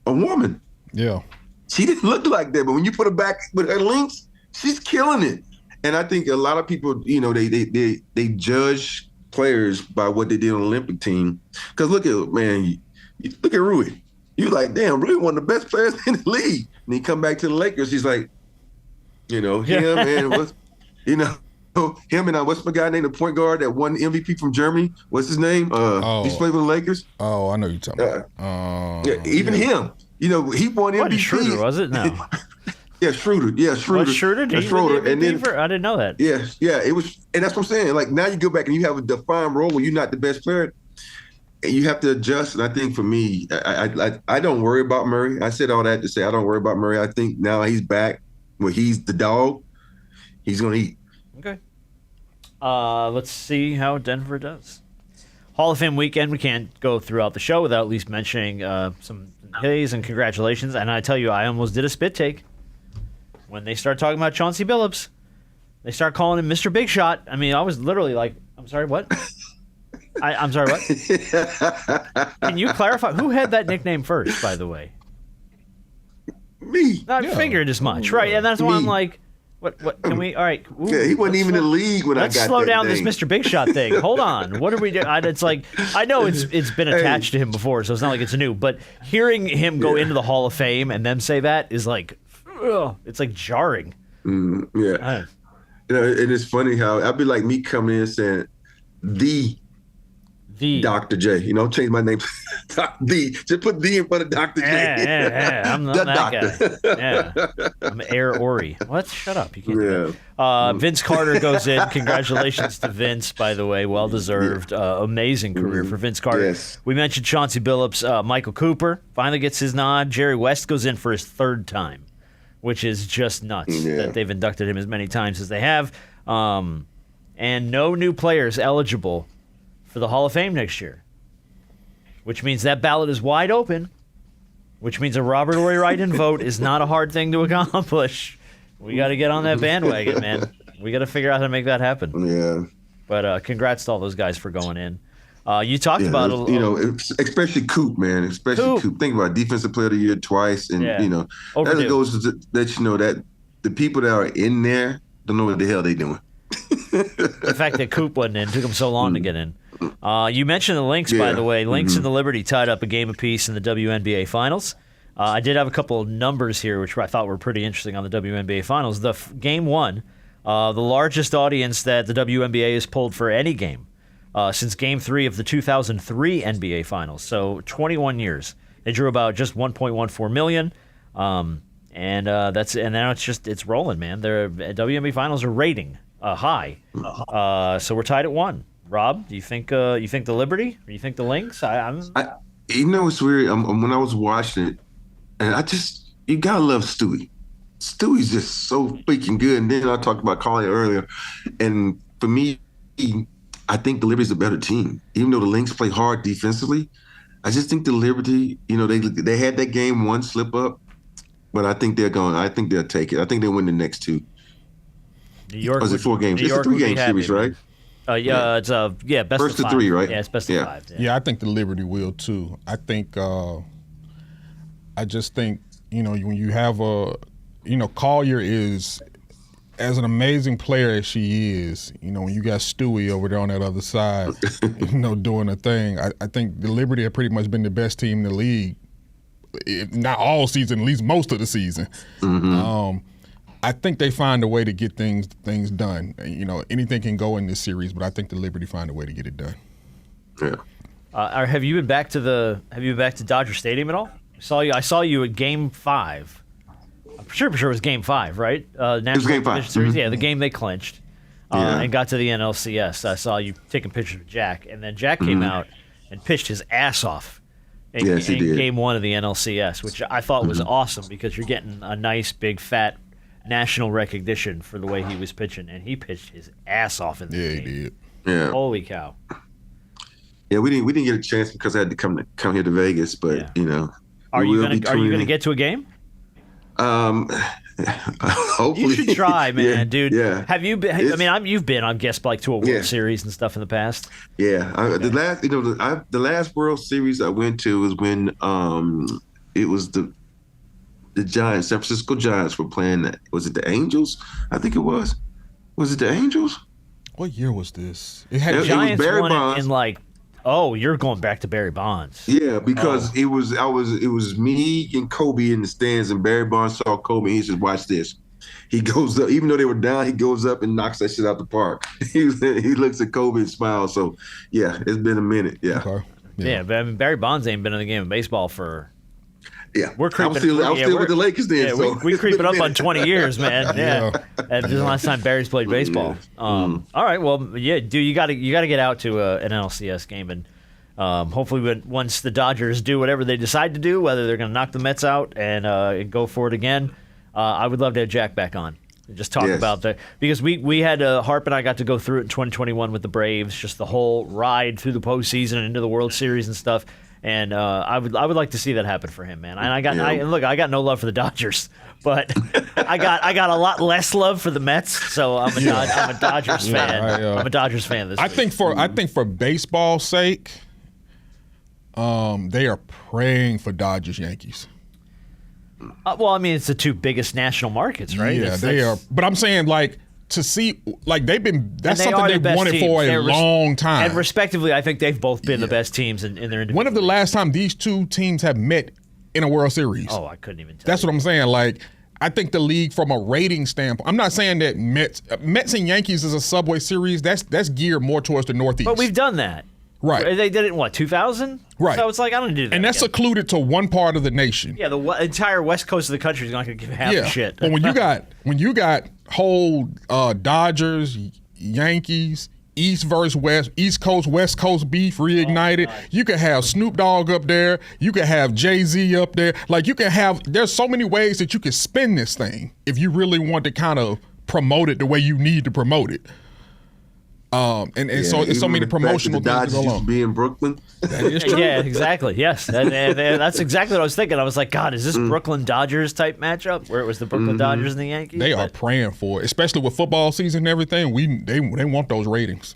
Speaker 5: a woman.
Speaker 3: Yeah.
Speaker 5: She didn't look like that, but when you put her back with her links, she's killing it. And I think a lot of people, they judge players by what they did on the Olympic team. Because look at Rui. You're like, damn, Rui one of the best players in the league. And he come back to the Lakers, he's like, him and him and what's my guy named, the point guard that won MVP from Germany? What's his name? He's played with the Lakers.
Speaker 3: Oh, I know you're talking about.
Speaker 5: Even him. He won MVP.
Speaker 4: Schroeder, was it? No.
Speaker 5: Yeah, Schroeder. Yeah, Schroeder.
Speaker 4: Was Schroeder? Did he win the MVP? I didn't know that.
Speaker 5: Yeah, it was, and that's what I'm saying. Like now you go back and you have a defined role where you're not the best player, and you have to adjust. And I think for me, I don't worry about Murray. I said all that to say I don't worry about Murray. I think now he's back where he's the dog. He's gonna eat.
Speaker 4: Okay. Let's see how Denver does. Hall of Fame weekend. We can't go throughout the show without at least mentioning some praise and congratulations. And I tell you, I almost did a spit take when they start talking about Chauncey Billups. They start calling him Mr. Big Shot. I mean, I was literally like, I'm sorry, what? I'm sorry, what? Can you clarify? Who had that nickname first, by the way?
Speaker 5: Me.
Speaker 4: I figured as much, right? And that's why I'm like, what can we? All right. Ooh,
Speaker 5: yeah, he wasn't even in the league when I got that.
Speaker 4: Let's slow down
Speaker 5: name.
Speaker 4: this Mr. Big Shot thing. Hold on. What are we doing? It's like, I know it's been attached to him before, so it's not like it's new. But hearing him go into the Hall of Fame and them say that is like, it's like jarring.
Speaker 5: Yeah. And it's funny how I'd be like me coming in saying the Dr. J. Change my name. Just put the in front of Dr. J.
Speaker 4: Yeah. I'm that
Speaker 5: doctor.
Speaker 4: Guy. Yeah. I'm Air Ori. What? Shut up. You can't do that. Vince Carter goes in. Congratulations to Vince, by the way. Well deserved. Amazing career for Vince Carter.
Speaker 5: Yes.
Speaker 4: We mentioned Chauncey Billups. Michael Cooper finally gets his nod. Jerry West goes in for his 3rd time, which is just nuts that they've inducted him as many times as they have. And no new players eligible for the Hall of Fame next year, which means that ballot is wide open, which means a Robert Horry write-in vote is not a hard thing to accomplish. We got to get on that bandwagon, man. We got to figure out how to make that happen.
Speaker 5: Yeah.
Speaker 4: But congrats to all those guys for going in. You talked about
Speaker 5: especially Coop, man. Especially Coop. Think about it, Defensive Player of the Year twice, and that goes to that the people that are in there don't know what the hell they're doing.
Speaker 4: The fact that Coop wasn't in took him so long to get in. You mentioned the Lynx, by the way. Lynx and the Liberty tied up a game apiece in the WNBA Finals. I did have a couple of numbers here, which I thought were pretty interesting on the WNBA Finals. The Game 1, the largest audience that the WNBA has pulled for any game since Game 3 of the 2003 NBA Finals. So 21 years. They drew about just 1.14 million. And now it's rolling, man. Their WNBA Finals are rating high. So we're tied at 1. Rob, do you think the Liberty or you think the Lynx?
Speaker 5: It's weird. When I was watching it, and you gotta love Stewie. Stewie's just so freaking good. And then I talked about Collier earlier, and for me, I think the Liberty's a better team. Even though the Lynx play hard defensively, I just think the Liberty, they had that Game 1 slip up, but I think they'll take it. I think they'll win the next 2.
Speaker 4: New York.
Speaker 5: Was it 4 games? It's a 3-game series, right?
Speaker 4: It's best
Speaker 5: first
Speaker 4: of 5.
Speaker 5: to 3, right?
Speaker 4: Yeah, it's best of 5.
Speaker 3: Yeah, I think the Liberty will too. I think I just think when you have Collier is as an amazing player as she is, when you got Stewie over there on that other side, doing a thing, I think the Liberty have pretty much been the best team in the league, not all season, at least most of the season. Mm-hmm. I think they find a way to get things done. Anything can go in this series, but I think the Liberty find a way to get it done.
Speaker 5: Yeah.
Speaker 4: Have you been back to Dodger Stadium at all? I saw you at Game 5. I'm sure it was Game 5, right?
Speaker 5: It was Game 5.
Speaker 4: Series. Mm-hmm. Yeah, the game they clinched and got to the NLCS. I saw you taking pictures of Jack, and then Jack came out and pitched his ass off in Game 1 of the NLCS, which I thought was awesome because you're getting a nice, big, fat national recognition for the way he was pitching, and he pitched his ass off in the game.
Speaker 3: Yeah, he did.
Speaker 5: Yeah.
Speaker 4: Holy cow.
Speaker 5: Yeah, we didn't get a chance because I had to come here to Vegas, but
Speaker 4: Are you gonna get to a game?
Speaker 5: Hopefully.
Speaker 4: You should try, man, dude.
Speaker 5: Yeah.
Speaker 4: Have you been? You've been, I guess, like to a World Series and stuff in the past.
Speaker 5: Yeah. The last World Series I went to was when it was the Giants, San Francisco Giants were playing. Was it the Angels? I think it was. Was it the Angels?
Speaker 3: What year was this?
Speaker 4: It was Barry Bonds. You're going back to Barry Bonds.
Speaker 5: Yeah, because it was me and Kobe in the stands, and Barry Bonds saw Kobe, and he said, "Watch this." He goes up, even though they were down, he goes up and knocks that shit out the park. He looks at Kobe and smiles. So, yeah, it's been a minute. Yeah.
Speaker 3: Okay.
Speaker 4: Yeah, but Barry Bonds ain't been in the game of baseball for.
Speaker 5: Yeah,
Speaker 4: we're creeping.
Speaker 5: I'm still with the Lakers then.
Speaker 4: Yeah,
Speaker 5: so
Speaker 4: we creeping up on 20 years, man. Yeah, and this is the last time Barry's played baseball. All right, well, dude, you got to get out to an NLCS game, and hopefully, once the Dodgers do whatever they decide to do, whether they're going to knock the Mets out and go for it again, I would love to have Jack back on. Just talk about that, because we had Harp and I got to go through it in 2021 with the Braves, just the whole ride through the postseason and into the World Series and stuff. And I would like to see that happen for him, man. And I got no love for the Dodgers, but I got a lot less love for the Mets. So I'm a Dodgers fan. I'm a Dodgers fan this week.
Speaker 3: I think for baseball's sake, they are praying for Dodgers Yankees.
Speaker 4: It's the two biggest national markets, right?
Speaker 3: Yeah, they are. But I'm saying, to see, that's something they've wanted for a long time.
Speaker 4: And respectively, I think they've both been the best teams in their individual.
Speaker 3: When of the last time these two teams have met in a World Series?
Speaker 4: Oh, I couldn't even tell
Speaker 3: That's
Speaker 4: you.
Speaker 3: what I'm saying. I think the league, from a rating standpoint, I'm not saying that Mets and Yankees is a Subway Series. That's geared more towards the Northeast.
Speaker 4: But we've done that.
Speaker 3: Right.
Speaker 4: They did it in 2000?
Speaker 3: Right.
Speaker 4: So it's I don't do that.
Speaker 3: And that's
Speaker 4: again.
Speaker 3: secluded to one part of the nation.
Speaker 4: Yeah, the entire west coast of the country is not going to give half a shit.
Speaker 3: But when you got whole Dodgers, Yankees, East versus West, East Coast, West Coast beef reignited. You could have Snoop Dogg up there. You could have Jay-Z up there. There's so many ways that you could spin this thing if you really want to kind of promote it the way you need to promote it. So there's so many promotional things to go along.
Speaker 5: Used to be in Brooklyn.
Speaker 3: That is true.
Speaker 4: Yeah, exactly. Yes, that's exactly what I was thinking. I was like, God, is this Brooklyn Dodgers type matchup where it was the Brooklyn Dodgers and the Yankees?
Speaker 3: They are praying for it, especially with football season and everything. They want those ratings.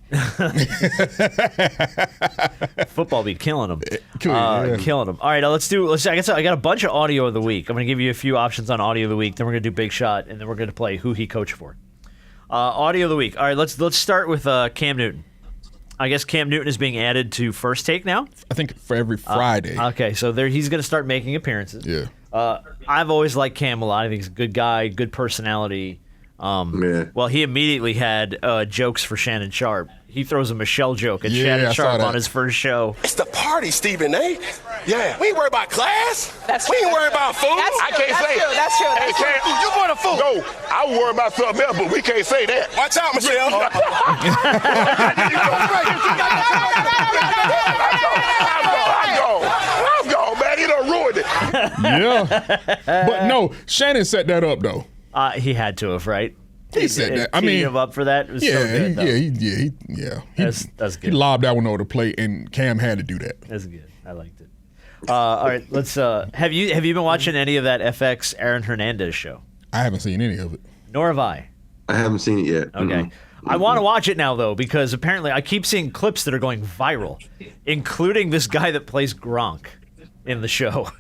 Speaker 4: Football be killing them.
Speaker 3: Killing
Speaker 4: them. All right, I got a bunch of audio of the week. I'm going to give you a few options on audio of the week. Then we're going to do Big Shot, and then we're going to play Who He Coached For. Audio of the week. All right, let's start with Cam Newton. I guess Cam Newton is being added to First Take now.
Speaker 3: I think for every Friday.
Speaker 4: Okay, so he's going to start making appearances.
Speaker 3: Yeah.
Speaker 4: I've always liked Cam a lot. I think he's a good guy, good personality. Well, he immediately had jokes for Shannon Sharp. He throws a Michelle joke at Shannon Sharp on his first show.
Speaker 8: It's the party, Stephen A. Yeah. We ain't worried about class. We ain't worried about food. I can't say it.
Speaker 9: That's true.
Speaker 8: Hey, Cam, you going to food? No, I worry about something else, but we can't say that. Watch out, Michelle. I'm gone, man. He done ruined it.
Speaker 3: Yeah. But no, Shannon set that up, though.
Speaker 4: He had to have, right?
Speaker 3: He said that.
Speaker 4: Teeing him up for that was so good,
Speaker 3: That's
Speaker 4: good.
Speaker 3: He lobbed that one over the plate, and Cam had to do that.
Speaker 4: That's good. I liked it. All right, let's. Have you been watching any of that FX Aaron Hernandez show?
Speaker 3: I haven't seen any of it.
Speaker 4: Nor have I.
Speaker 5: I haven't seen it yet.
Speaker 4: Okay. I want to watch it now, though, because apparently I keep seeing clips that are going viral, including this guy that plays Gronk in the show.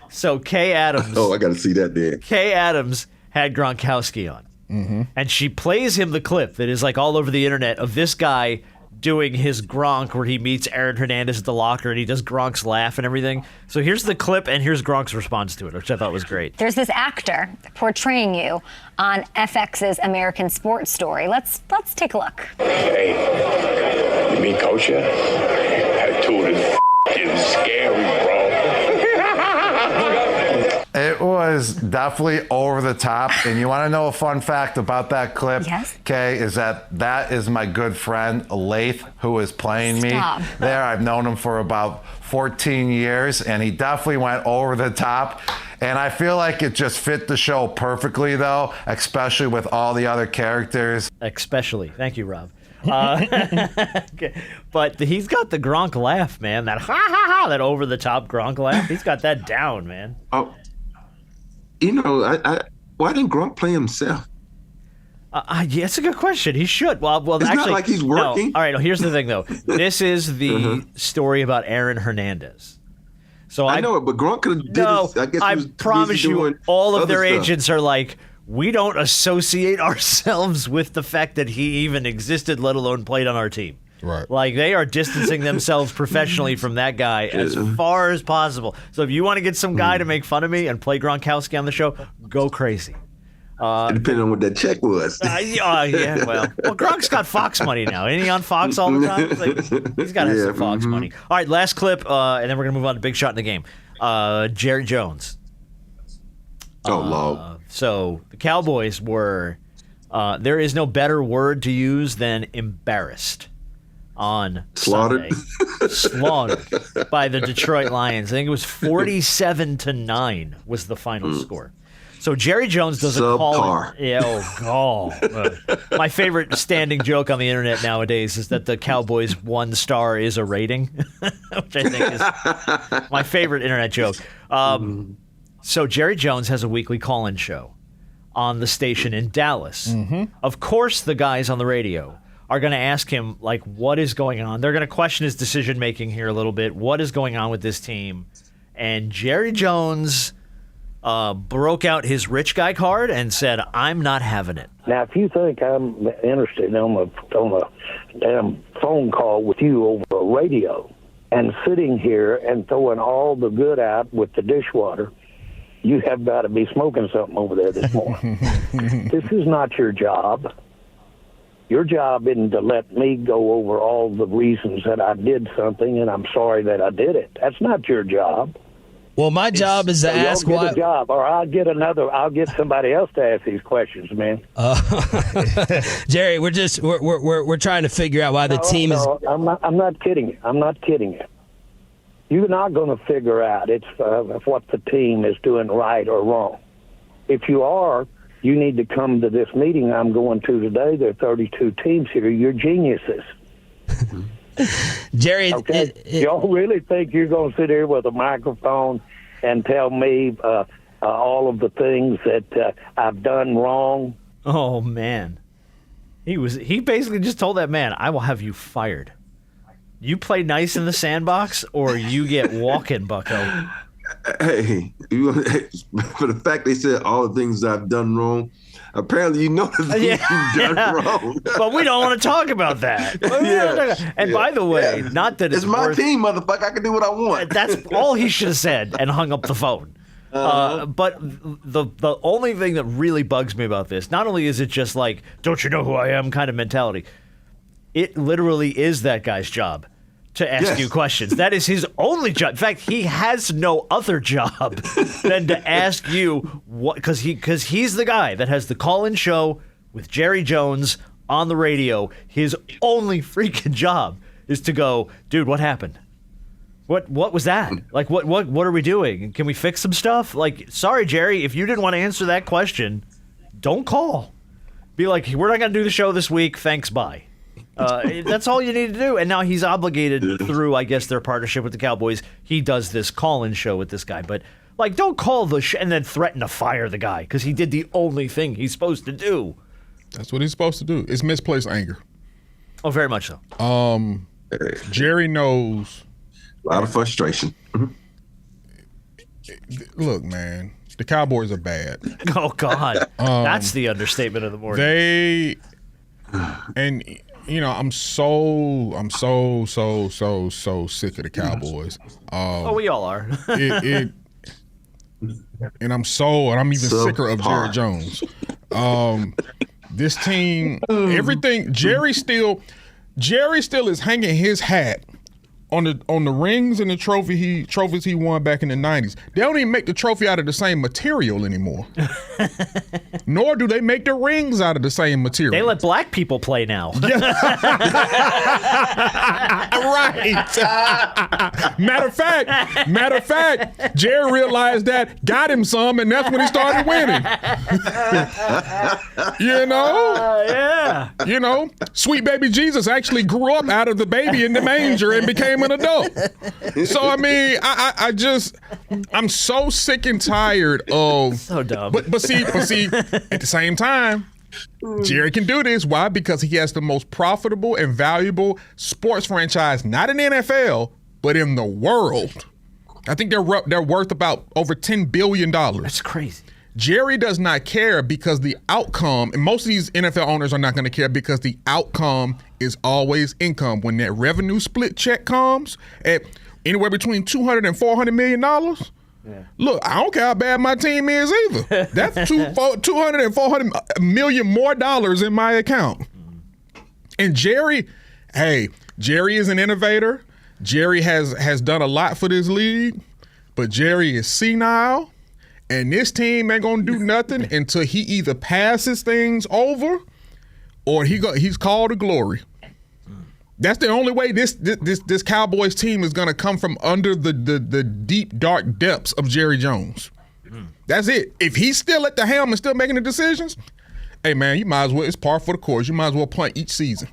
Speaker 4: So Kay Adams.
Speaker 5: Oh, I got to see that there.
Speaker 4: Kay Adams had Gronkowski on. And she plays him the clip that is like all over the internet of this guy doing his Gronk where he meets Aaron Hernandez at the locker and he does Gronk's laugh and everything. So here's the clip and here's Gronk's response to it, which I thought was great.
Speaker 9: There's this actor portraying you on FX's American Sports Story. Let's take a look.
Speaker 10: Hey, you mean Kosher? That tool is f***ing scary, bro.
Speaker 11: It was definitely over the top. And you want to know a fun fact about that clip?
Speaker 9: Yes.
Speaker 11: Okay, is that is my good friend Lath, who is playing me there. I've known him for about 14 years, and he definitely went over the top. And I feel like it just fit the show perfectly, though, especially with all the other characters.
Speaker 4: Especially. Thank you, Rob. Okay. But he's got the Gronk laugh, man. That ha ha ha, that over the top Gronk laugh. He's got that down, man.
Speaker 5: Oh, why didn't Gronk play himself?
Speaker 4: Yeah, it's a good question. He should. Well,
Speaker 5: it's
Speaker 4: actually,
Speaker 5: not like he's working.
Speaker 4: No. All right. Here's the thing, though. This is the story about Aaron Hernandez. So
Speaker 5: I know it, but Gronk could have did his, I guess
Speaker 4: I promise you, all of their agents are like, we don't associate ourselves with the fact that he even existed, let alone played on our team.
Speaker 3: Right.
Speaker 4: Like, they are distancing themselves professionally from that guy as far as possible. So if you want to get some guy to make fun of me and play Gronkowski on the show, go crazy.
Speaker 5: Depending on what that check was.
Speaker 4: Yeah, well, Gronk's got Fox money now. Ain't he on Fox all the time? He's got to have some Fox money. All right, last clip, and then we're going to move on to big shot in the game. Jerry Jones.
Speaker 5: Oh, Lord.
Speaker 4: So the Cowboys were, there is no better word to use than embarrassed on
Speaker 5: Slaughtered.
Speaker 4: Sunday. Slaughtered by the Detroit Lions. I think it was 47-9 was the final score. So Jerry Jones does a call. Yeah, my favorite standing joke on the internet nowadays is that the Cowboys 1 star is a rating, which I think is my favorite internet joke. So Jerry Jones has a weekly call-in show on the station in Dallas. Of course, the guys on the radio are going to ask him, like, what is going on? They're going to question his decision-making here a little bit. What is going on with this team? And Jerry Jones broke out his rich guy card and said, I'm not having it.
Speaker 12: Now, if you think I'm interested on a damn phone call with you over a radio and sitting here and throwing all the good out with the dishwater, you have got to be smoking something over there this morning. This is not your job. Your job isn't to let me go over all the reasons that I did something and I'm sorry that I did it. That's not your job.
Speaker 13: Well, my job is to ask why.
Speaker 12: A job, or I'll get somebody else to ask these questions, man.
Speaker 13: Jerry, we're trying to figure out why the team is.
Speaker 12: I'm not kidding you. I'm not kidding you. You're not going to figure out what the team is doing right or wrong. If you are, you need to come to this meeting I'm going to today. There are 32 teams here. You're geniuses.
Speaker 13: Jerry,
Speaker 12: okay. Y'all really think you're going to sit here with a microphone and tell me all of the things that I've done wrong?
Speaker 4: Oh, man. He basically just told that man, I will have you fired. You play nice in the sandbox or you get walking, bucko.
Speaker 5: Hey, for the fact they said all the things I've done wrong, apparently you know the things you've done wrong.
Speaker 4: But we don't want to talk about that. And by the way, not that
Speaker 5: it's my team, motherfucker. I can do what I want.
Speaker 4: That's all he should have said and hung up the phone. But the only thing that really bugs me about this, not only is it just like, don't you know who I am kind of mentality, it literally is that guy's job to ask you questions. That is his only job. In fact, he has no other job than to ask you what, because he's the guy that has the call-in show with Jerry Jones on the radio. His only freaking job is to go, dude, what happened? What was that? Like, what are we doing? Can we fix some stuff? Like, sorry, Jerry, if you didn't want to answer that question, don't call. Be like, we're not going to do the show this week. Thanks, bye. That's all you need to do. And now he's obligated through, I guess, their partnership with the Cowboys. He does this call-in show with this guy. But, like, don't call the and then threaten to fire the guy because he did the only thing he's supposed to do.
Speaker 3: That's what he's supposed to do. It's misplaced anger.
Speaker 4: Oh, very much so.
Speaker 3: Jerry knows.
Speaker 5: A lot of frustration.
Speaker 3: Look, man, The Cowboys are bad.
Speaker 4: Oh God, that's the understatement of the morning.
Speaker 3: I'm so sick of the Cowboys.
Speaker 4: We all are.
Speaker 3: And I'm even sicker of Jerry Jones. This team, everything. Jerry still is hanging his hat on the rings and the trophies he won back in the 90s. They don't even make the trophy out of the same material anymore. Nor do they make the rings out of the same material.
Speaker 4: They let black people play now.
Speaker 3: Right. Matter of fact, Jerry realized that, got him some, and that's when he started winning.
Speaker 4: Yeah.
Speaker 3: Sweet baby Jesus actually grew up out of the baby in the manger and became an adult. So I mean, I'm so sick and tired of
Speaker 4: so dumb.
Speaker 3: But see, at the same time, Jerry can do this. Why? Because he has the most profitable and valuable sports franchise, not in the NFL, but in the world. I think they're worth about over $10 billion.
Speaker 4: That's crazy.
Speaker 3: Jerry does not care because the outcome, and most of these NFL owners are not going to care because the outcome is always income. When that revenue split check comes at anywhere between $200 and $400 million, look, I don't care how bad my team is either. That's $200 and $400 million more dollars in my account. And Jerry is an innovator. Jerry has done a lot for this league, but Jerry is senile. And this team ain't gonna do nothing until he either passes things over or he's called to glory. That's the only way this Cowboys team is gonna come from under the deep dark depths of Jerry Jones. That's it. If he's still at the helm and still making the decisions, hey man, you might as well. It's par for the course. You might as well punt each season.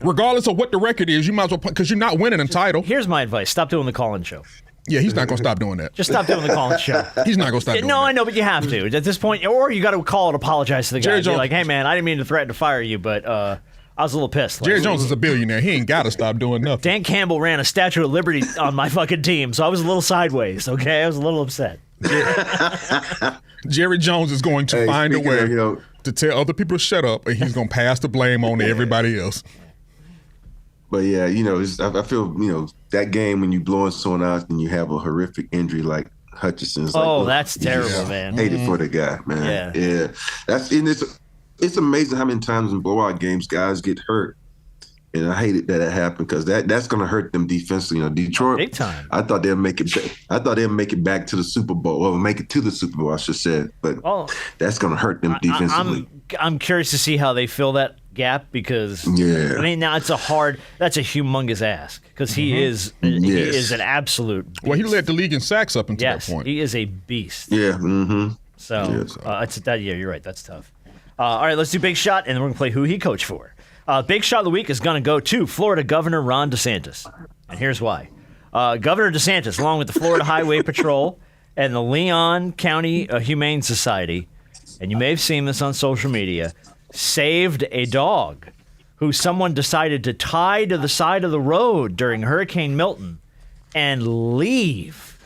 Speaker 3: Regardless of what the record is, you might as well punt because you're not winning a title.
Speaker 4: Here's my advice: stop doing the call-in show.
Speaker 3: Yeah, he's not going to stop doing that.
Speaker 4: Just stop doing the call-in show.
Speaker 3: He's not going to stop doing that.
Speaker 4: No, I know, but you have to. At this point, or you got to call and apologize to the guy. Be like, hey, man, I didn't mean to threaten to fire you, but I was a little pissed.
Speaker 3: Jerry Jones is a billionaire. He ain't got to stop doing nothing.
Speaker 4: Dan Campbell ran a Statue of Liberty on my fucking team, so I was a little sideways, okay? I was a little upset.
Speaker 3: Jerry Jones is going to find a way to tell other people to shut up, and he's going to pass the blame on to everybody else.
Speaker 5: But yeah, I feel, that game when you blowing someone out and you have a horrific injury like Hutchinson's.
Speaker 4: That's terrible, man.
Speaker 5: Hate it for the guy, man. Yeah. It's amazing how many times in blowout games guys get hurt. And I hate it that happened because that's going to hurt them defensively. Detroit,
Speaker 4: big time.
Speaker 5: I thought they'd make it back to the Super Bowl, or make it to the Super Bowl, I should say. But that's going to hurt them defensively.
Speaker 4: I'm curious to see how they fill that gap because I mean now that's a humongous ask because he is an absolute beast.
Speaker 3: Well, he led the league in sacks up until that point.
Speaker 4: He is a beast.
Speaker 5: Yeah. Mm-hmm.
Speaker 4: So you're right. That's tough. All right, let's do Big Shot, and then we're gonna play who he coached for. Big Shot of the week is gonna go to Florida Governor Ron DeSantis, and here's why. Governor DeSantis, along with the Florida Highway Patrol and the Leon County Humane Society, and you may have seen this on social media, saved a dog who someone decided to tie to the side of the road during Hurricane Milton and leave.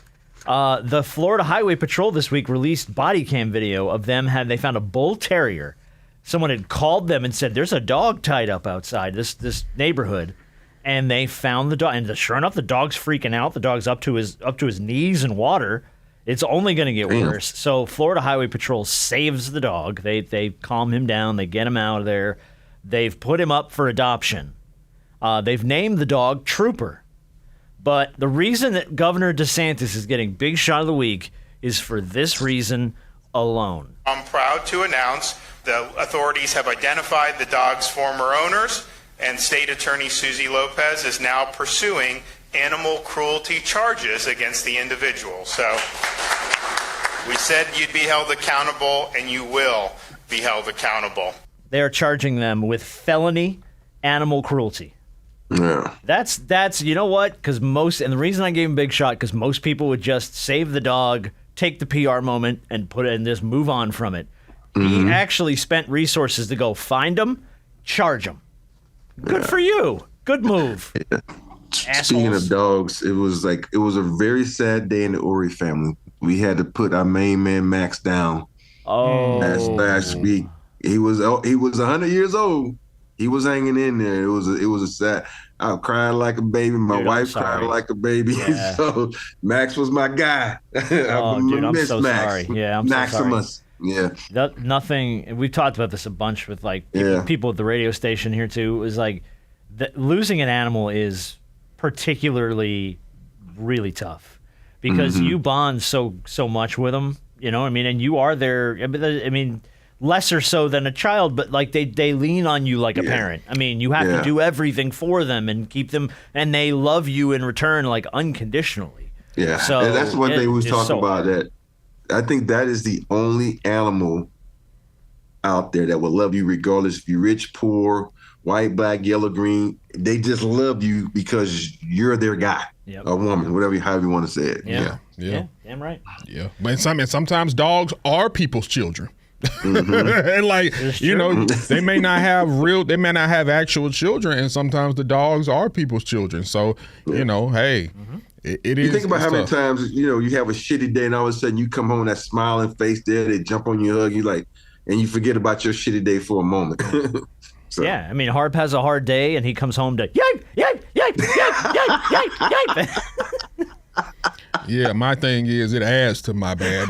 Speaker 4: The Florida Highway Patrol this week released body cam video of them. They found a bull terrier. Someone had called them and said, there's a dog tied up outside this neighborhood. And they found the dog. And sure enough, the dog's freaking out. The dog's up to his knees in water. It's only going to get worse. So Florida Highway Patrol saves the dog. They calm him down. They get him out of there. They've put him up for adoption. They've named the dog Trooper. But the reason that Governor DeSantis is getting Big Shot of the Week is for this reason alone.
Speaker 14: I'm proud to announce the authorities have identified the dog's former owners, and State Attorney Susie Lopez is now pursuing animal cruelty charges against the individual. So we said you'd be held accountable, and you will be held accountable.
Speaker 4: They are charging them with felony animal cruelty.
Speaker 5: Yeah.
Speaker 4: That's you know what? Because and the reason I gave him Big Shot, because most people would just save the dog, take the PR moment, and put it and just move on from it. Mm-hmm. He actually spent resources to go find them, charge them. Good for you. Good move.
Speaker 5: Yeah. Speaking of dogs, it was a very sad day in the Ori family. we had to put our main man Max down. Last week. He was 100 years old. He was hanging in there. It was a sad. I was crying like a baby. My wife cried like a baby.
Speaker 4: Yeah.
Speaker 5: So Max was my guy.
Speaker 4: Dude, I'm so
Speaker 5: Max.
Speaker 4: sorry. Yeah, I'm
Speaker 5: Maximus.
Speaker 4: so sorry. Yeah. Nothing. We've talked about this a bunch with like people at the radio station here too. It was like losing an animal is particularly really tough because you bond so much with them. You know what I mean? And you are there. I mean, lesser so than a child, but like they lean on you like a parent. I mean, you have to do everything for them and keep them, and they love you in return like unconditionally.
Speaker 5: Yeah.
Speaker 4: So
Speaker 5: and that's one thing we was talking about.
Speaker 4: Hard.
Speaker 5: That I think that is the only animal out there that will love you regardless if you're rich, poor, white, black, yellow, green. They just love you because you're their guy, a woman, however you want to say it.
Speaker 4: Yeah, damn right.
Speaker 3: Yeah, but sometimes dogs are people's children. And like they may not have actual children, and sometimes the dogs are people's children. So hey, it is.
Speaker 5: You think about how many times you have a shitty day, and all of a sudden you come home, that smiling face there, they jump on you, hug you, like, and you forget about your shitty day for a moment. So.
Speaker 4: Yeah, I mean, Harp has a hard day, and he comes home to yipe, yipe, yipe, yipe, yipe, yipe, yipe.
Speaker 3: Yeah, my thing is it adds to my bad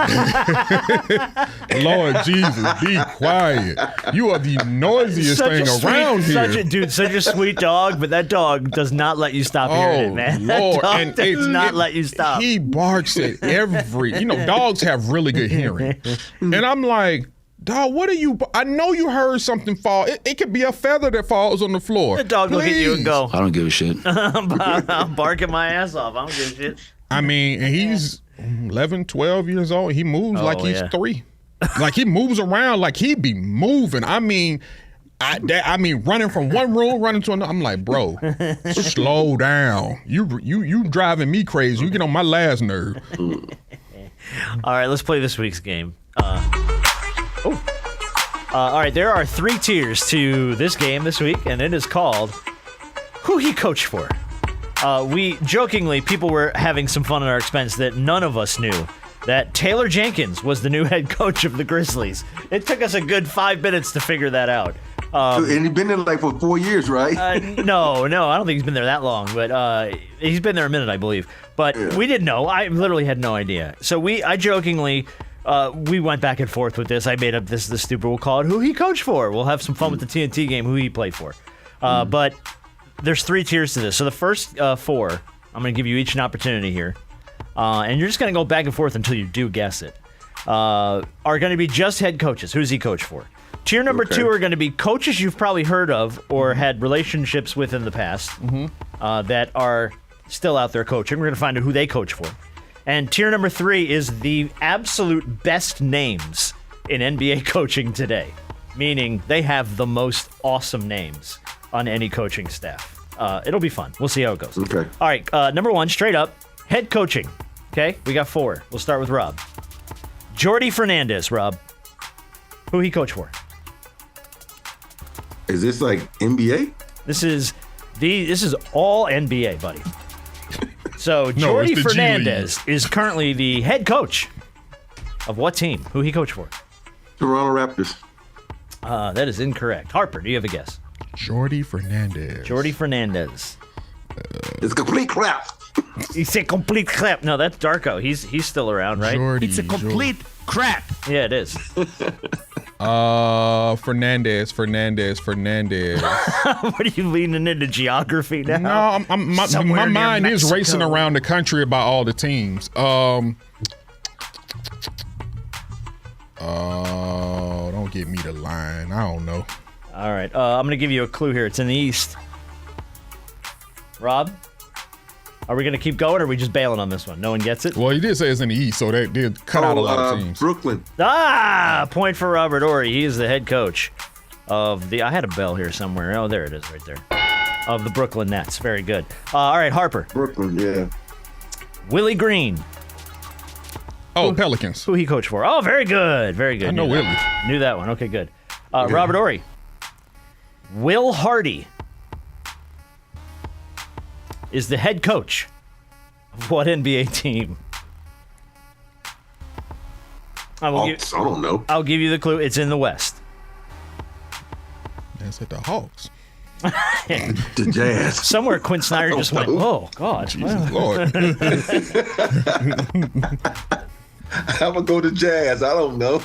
Speaker 3: day. Lord Jesus, be quiet. You are the noisiest thing around here.
Speaker 4: Such a sweet dog, but that dog does not let you stop hearing it, man.
Speaker 3: Lord.
Speaker 4: That dog does not let you stop.
Speaker 3: He barks at dogs have really good hearing. And I'm like, dog, what are you? I know you heard something fall. It could be a feather that falls on the floor.
Speaker 4: The dog look at you and go,
Speaker 7: I don't give a shit.
Speaker 4: I'm barking my ass off. I don't give a shit.
Speaker 3: I mean, he's 11, 12 years old. He moves like he's 3. Like he moves around like he be moving. I mean, running from one room, running to another. I'm like, bro, slow down. You driving me crazy. You get on my last nerve.
Speaker 4: All right, let's play this week's game. All right, there are 3 tiers to this game this week, and it is called Who He Coached For. We jokingly, people were having some fun at our expense that none of us knew that Taylor Jenkins was the new head coach of the Grizzlies. It took us a good 5 minutes to figure that out.
Speaker 5: And he's been there like for 4 years, right?
Speaker 4: No, I don't think he's been there that long, but he's been there a minute, I believe. But we didn't know. I literally had no idea. So I jokingly, we went back and forth with this. I made up this stupid, we'll call it Who He Coached For. We'll have some fun with the TNT game, Who He Played For. But there's 3 tiers to this. So the first 4, I'm going to give you each an opportunity here. And you're just going to go back and forth until you do guess it. Are going to be just head coaches. Who's he coached for? Tier number 2 are going to be coaches you've probably heard of or had relationships with in the past that are still out there coaching. We're going to find out who they coach for. And tier number 3 is the absolute best names in NBA coaching today, meaning they have the most awesome names on any coaching staff. It'll be fun. We'll see how it goes.
Speaker 5: Okay.
Speaker 4: All right, number 1, straight up, head coaching. Okay, we got 4. We'll start with Rob. Jordi Fernandez, Rob. Who he coach for?
Speaker 5: Is this like NBA?
Speaker 4: This is all NBA, buddy. So Jordi Fernandez is currently the head coach of what team? Who he coach for?
Speaker 5: Toronto Raptors.
Speaker 4: That is incorrect. Harper, do you have a guess?
Speaker 3: Jordi Fernandez.
Speaker 4: Jordi Fernandez.
Speaker 5: It's complete crap.
Speaker 4: It's a complete crap. No, that's Darko. He's still around, right?
Speaker 3: It's a complete
Speaker 4: crap. Yeah, it is.
Speaker 3: Fernandez.
Speaker 4: What are you leaning into geography now?
Speaker 3: No, my mind is racing around the country about all the teams. Don't get me the line. I don't know.
Speaker 4: All right, I'm gonna give you a clue here. It's in the East. Rob, are we gonna keep going, or are we just bailing on this one? No one gets it.
Speaker 3: Well, he did say it's in the East, so that did cut out a lot of teams.
Speaker 5: Brooklyn.
Speaker 4: Point for Robert Horry. He is the head coach of the. I had a bell here somewhere. Oh, there it is, right there. Of the Brooklyn Nets. Very good. All right, Harper.
Speaker 5: Brooklyn, yeah.
Speaker 4: Willie Green.
Speaker 3: Oh, Pelicans.
Speaker 4: Who he coached for? Oh, very good, very good.
Speaker 3: I know Willie.
Speaker 4: Knew that one. Okay, good. Robert Horry. Will Hardy is the head coach of what NBA team? I
Speaker 5: don't know.
Speaker 4: I'll give you the clue. It's in the West.
Speaker 3: That's at the Hawks.
Speaker 5: The Jazz.
Speaker 4: Somewhere Quinn Snyder just went, oh, God.
Speaker 3: Jesus Lord.
Speaker 5: I'm going to go to Jazz. I don't know.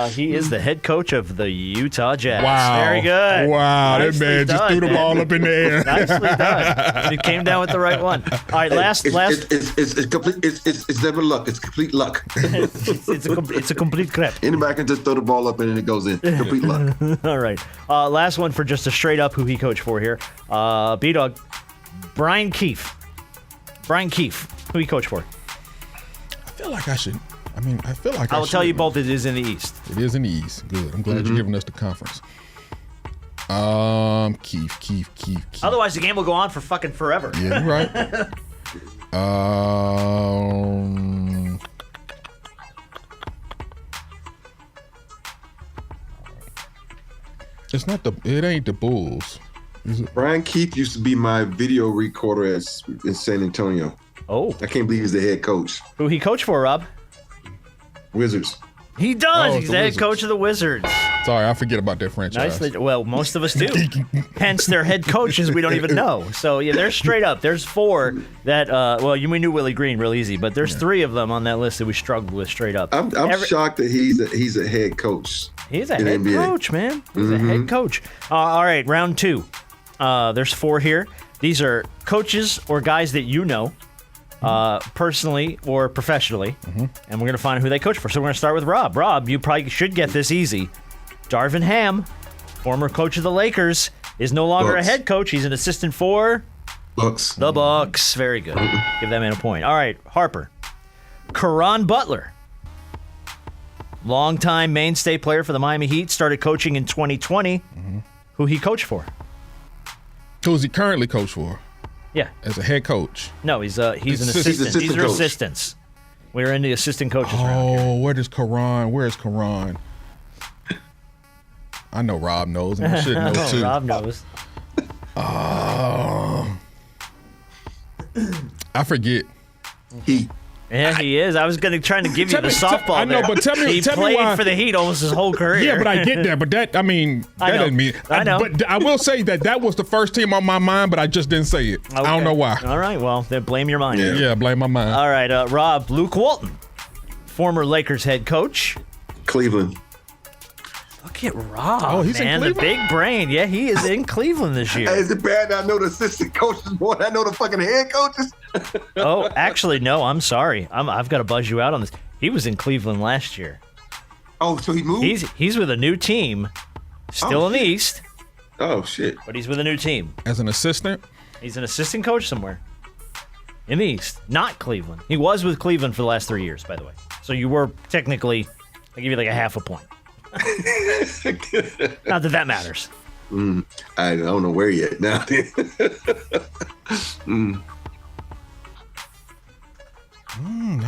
Speaker 4: He is the head coach of the Utah Jazz.
Speaker 3: Wow.
Speaker 4: Very good.
Speaker 3: Wow.
Speaker 4: Nicely
Speaker 3: that man just threw the ball up in the air.
Speaker 4: Nicely done. You came down with the right one. All right, last.
Speaker 5: It's complete. It's never luck. It's complete luck.
Speaker 4: it's a complete crap.
Speaker 5: Anybody can just throw the ball up and it goes in. Complete luck.
Speaker 4: All right. Last one for just a straight up who he coached for here. B-Dog. Brian Keefe. Who he coached for?
Speaker 3: I feel like I should.
Speaker 4: I will tell you both. It is in the East.
Speaker 3: It is in the East. Good. I'm glad you're giving us the conference. Keefe.
Speaker 4: Otherwise, the game will go on for fucking forever.
Speaker 3: Yeah, you're right. It's not the. It ain't the Bulls. Is it?
Speaker 5: Brian Keefe used to be my video recorder in San Antonio.
Speaker 4: Oh.
Speaker 5: I can't believe he's the head coach.
Speaker 4: Who he coached for, Rob?
Speaker 5: Wizards.
Speaker 4: He does.
Speaker 3: Oh,
Speaker 4: He's the head coach of the Wizards.
Speaker 3: Sorry, I forget about that franchise.
Speaker 4: Nicely. Well, most of us do. Hence, their head coaches we don't even know. So, yeah, they're straight up. There's 4 that, we knew Willie Green real easy, but there's 3 of them on that list that we struggled with straight up.
Speaker 5: I'm shocked that he's a head coach.
Speaker 4: He's a head coach, man. He's a head coach. All right, round 2. There's 4 here. These are coaches or guys that you know. Personally or professionally, and we're going to find out who they coach for. So we're going to start with Rob. Rob, you probably should get this easy. Darvin Ham, former coach of the Lakers, is no longer a head coach. He's an assistant for
Speaker 5: Bucks.
Speaker 4: The Bucks. Very good. Give that man a point. All right, Harper. Caron Butler, longtime mainstay player for the Miami Heat, started coaching in 2020. Who he coached for?
Speaker 3: Who's he currently coach for?
Speaker 4: Yeah.
Speaker 3: As a head coach.
Speaker 4: No, he's an assistant. These are assistants. We're in the assistant coaches round here.
Speaker 3: Oh, where is Caron? I know Rob knows, and I should know too.
Speaker 4: Rob knows.
Speaker 3: I forget.
Speaker 4: Yeah, he is. I was trying to give you the softball.
Speaker 3: I know,
Speaker 4: there.
Speaker 3: but tell me
Speaker 4: he played
Speaker 3: why.
Speaker 4: for the Heat almost his whole career.
Speaker 3: Yeah, but I get that. But that doesn't mean.
Speaker 4: I know.
Speaker 3: But I will say that was the first team on my mind, but I just didn't say it. Okay. I don't know why.
Speaker 4: All right, well, then blame your mind.
Speaker 3: Yeah, blame my mind.
Speaker 4: All right, Rob, Luke Walton, former Lakers head coach.
Speaker 5: Cleveland.
Speaker 4: Look at Rob,
Speaker 3: oh, he's
Speaker 4: man,
Speaker 3: in
Speaker 4: the big brain. Yeah, he is in Cleveland this year.
Speaker 5: Is it bad that I know the assistant coaches more than I know the fucking head coaches?
Speaker 4: Oh, actually, no, I'm sorry. I've got to buzz you out on this. He was in Cleveland last year.
Speaker 5: Oh, so he moved?
Speaker 4: He's with a new team, still in the East.
Speaker 5: Oh, shit.
Speaker 4: But he's with a new team.
Speaker 3: As an assistant?
Speaker 4: He's an assistant coach somewhere in the East, not Cleveland. He was with Cleveland for the last 3 years, by the way. So you were technically, I give you like a half a point. Not that matters.
Speaker 5: I don't know where yet now.
Speaker 3: I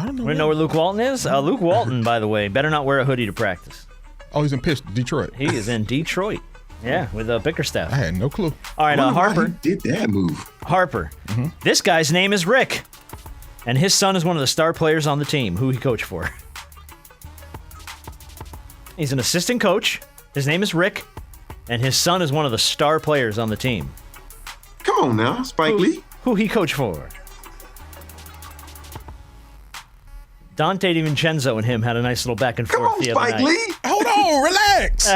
Speaker 3: don't know.
Speaker 4: We know where Luke Walton is? Luke Walton, by the way, better not wear a hoodie to practice.
Speaker 3: Oh, he's in Detroit.
Speaker 4: He is in Detroit. Yeah, with Bickerstaff.
Speaker 3: I had no clue.
Speaker 4: All right, Harper.
Speaker 5: Did that move?
Speaker 4: Harper. This guy's name is Rick, and his son is one of the star players on the team. Who he coached for? He's an assistant coach. His name is Rick, and his son is one of the star players on the team.
Speaker 5: Come on now, Spike Lee.
Speaker 4: Who he coached for? Dante DiVincenzo and him had a nice little back and forth the other night.
Speaker 5: Spike Lee.
Speaker 3: Hold on, relax.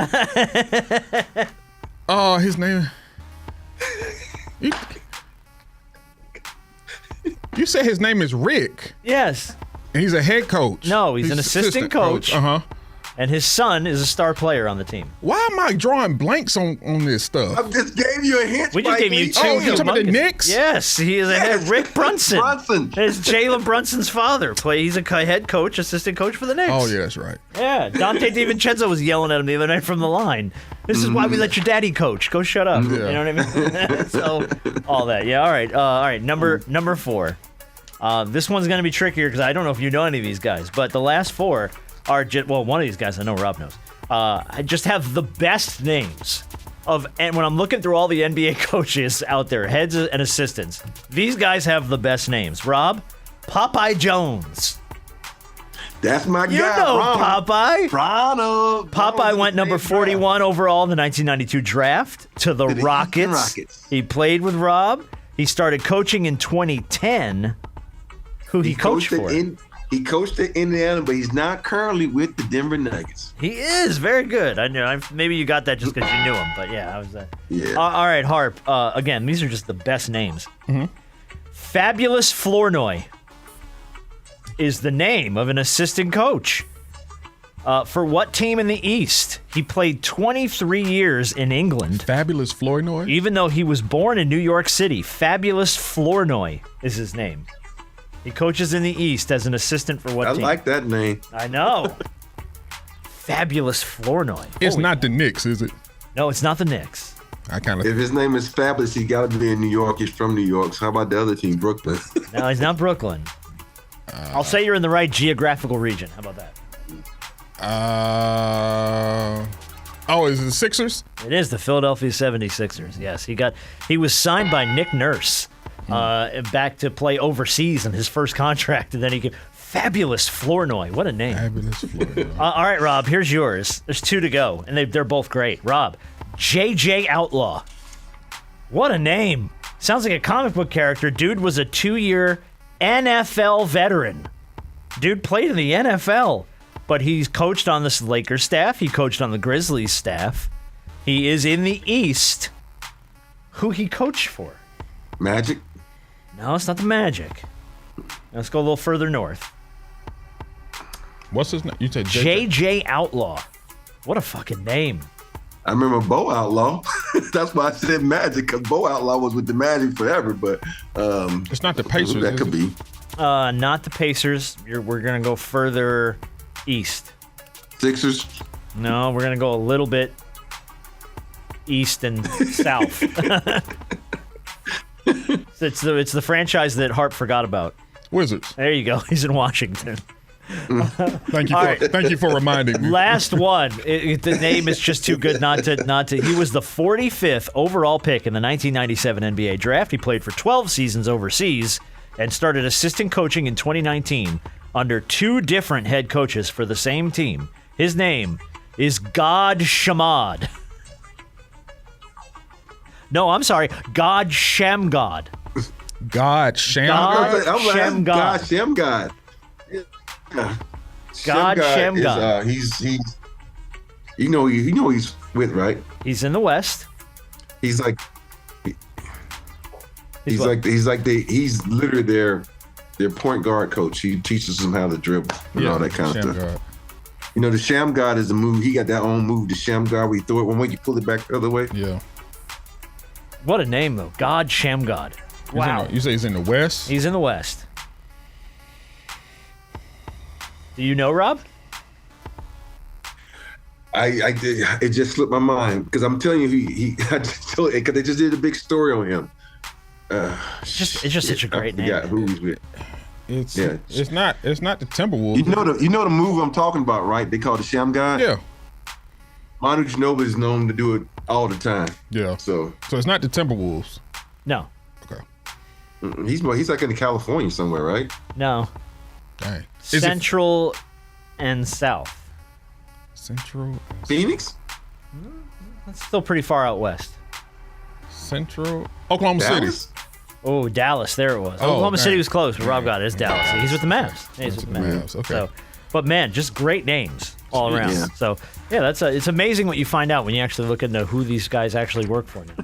Speaker 3: Oh, his name. You said his name is Rick.
Speaker 4: Yes.
Speaker 3: And he's a head coach.
Speaker 4: No, he's an assistant coach. And his son is a star player on the team.
Speaker 3: Why am I drawing blanks on this stuff?
Speaker 5: I just gave you a hint.
Speaker 4: We just gave you 2.
Speaker 3: Oh, you talking about the Knicks?
Speaker 4: Yes, he is a head. Rick Brunson. It's Jalen Brunson's father. He's a head coach, assistant coach for the Knicks.
Speaker 3: Oh, yeah, that's right.
Speaker 4: Yeah, Dante DiVincenzo was yelling at him the other night from the line. This is why we let your daddy coach. Go shut up. Yeah. You know what I mean? So, all that. Yeah, all right. All right, number 4. This one's going to be trickier because I don't know if you know any of these guys, but the last 4 are one of these guys I know Rob knows. I just have the best names and when I'm looking through all the NBA coaches out there, heads and assistants, these guys have the best names. Rob, Popeye Jones.
Speaker 5: That's my guy.
Speaker 4: You know
Speaker 5: Ronald.
Speaker 4: Popeye.
Speaker 5: Ronald.
Speaker 4: Popeye went number 41 overall in the 1992 draft to the Rockets. He played with Rob. He started coaching in 2010. Who he coached for?
Speaker 5: He coached at Indiana, but he's not currently with the Denver Nuggets.
Speaker 4: He is very good. I know. Maybe you got that just because you knew him, but yeah, I was.
Speaker 5: Yeah.
Speaker 4: All right, Harp. Again, these are just the best names.
Speaker 3: Mm-hmm.
Speaker 4: Fabulous Flournoy is the name of an assistant coach. For what team in the East? He played 23 years in England.
Speaker 3: Fabulous Flournoy?
Speaker 4: Even though he was born in New York City, Fabulous Flournoy is his name. He coaches in the East as an assistant for what team?
Speaker 5: I like that name.
Speaker 4: I know. Fabulous Flournoy.
Speaker 3: It's not the Knicks, is it?
Speaker 4: No, it's not the Knicks.
Speaker 3: If
Speaker 5: his name is Fabulous, he got to be in New York. He's from New York. So how about the other team, Brooklyn?
Speaker 4: No, he's not Brooklyn. I'll say you're in the right geographical region. How about that?
Speaker 3: Is it the Sixers?
Speaker 4: It is the Philadelphia 76ers. Yes, he was signed by Nick Nurse back to play overseas in his first contract, and then he Fabulous Flournoy. What a name.
Speaker 3: Fabulous Flournoy.
Speaker 4: All right, Rob, here's yours. There's 2 to go, and they're both great. Rob, J.J. Outlaw. What a name. Sounds like a comic book character. Dude was a 2-year NFL veteran. Dude played in the NFL, but he's coached on the Lakers staff. He coached on the Grizzlies staff. He is in the East. Who he coached for?
Speaker 5: Magic?
Speaker 4: No, it's not the Magic. Let's go a little further north.
Speaker 3: What's his name? You said
Speaker 4: J.J. Outlaw. What a fucking name.
Speaker 5: I remember Bo Outlaw. That's why I said Magic, because Bo Outlaw was with the Magic forever. But
Speaker 3: it's not the Pacers.
Speaker 5: That could be.
Speaker 4: Not the Pacers. We're going to go further east.
Speaker 5: Sixers?
Speaker 4: No, we're going to go a little bit east and south. It's the franchise that Harp forgot about.
Speaker 3: Wizards.
Speaker 4: There you go. He's in Washington.
Speaker 3: Thank you for reminding me.
Speaker 4: Last one. The name is just too good not to. He was the 45th overall pick in the 1997 NBA draft. He played for 12 seasons overseas and started assistant coaching in 2019 under 2 different head coaches for the same team. His name is God Shamad. No, I'm sorry. God Shamgod.
Speaker 3: God Shamgod?
Speaker 4: Shamgod.
Speaker 5: God Shamgod.
Speaker 4: God Shamgod.
Speaker 5: He's with, right?
Speaker 4: He's in the West.
Speaker 5: He's literally their point guard coach. He teaches them how to dribble and all that kind of stuff. You know, the Shamgod is a move. He got that own move, the Shamgod, where you throw it one way, you pull it back the other way.
Speaker 3: Yeah.
Speaker 4: What a name, though. God Shamgod. Wow.
Speaker 3: You say he's in the West?
Speaker 4: He's in the West. Do you know, Rob?
Speaker 5: I did. It just slipped my mind because I'm telling you, because they just did a big story on him.
Speaker 4: It's just such a great name.
Speaker 5: Yeah, who he's with.
Speaker 3: It's not the Timberwolves.
Speaker 5: You know the move I'm talking about, right? They call it the Shamgod.
Speaker 3: Yeah.
Speaker 5: Manu Ginobili is known to do it all the time.
Speaker 3: Yeah. So it's not the Timberwolves.
Speaker 4: No.
Speaker 3: Okay.
Speaker 5: He's like in California somewhere, right?
Speaker 4: No.
Speaker 3: Dang.
Speaker 4: Central and South.
Speaker 3: Central.
Speaker 5: Phoenix?
Speaker 4: That's still pretty far out west.
Speaker 3: Central. Oklahoma City.
Speaker 4: Oh, Dallas. There it was. Oklahoma City was close, but Rob got it. It's Dallas. He's with the Mavs. He's with the Mavs.
Speaker 3: Okay.
Speaker 4: So, but man, just great names all around.
Speaker 5: Yeah.
Speaker 4: So yeah, it's amazing what you find out when you actually look into who these guys actually work for now.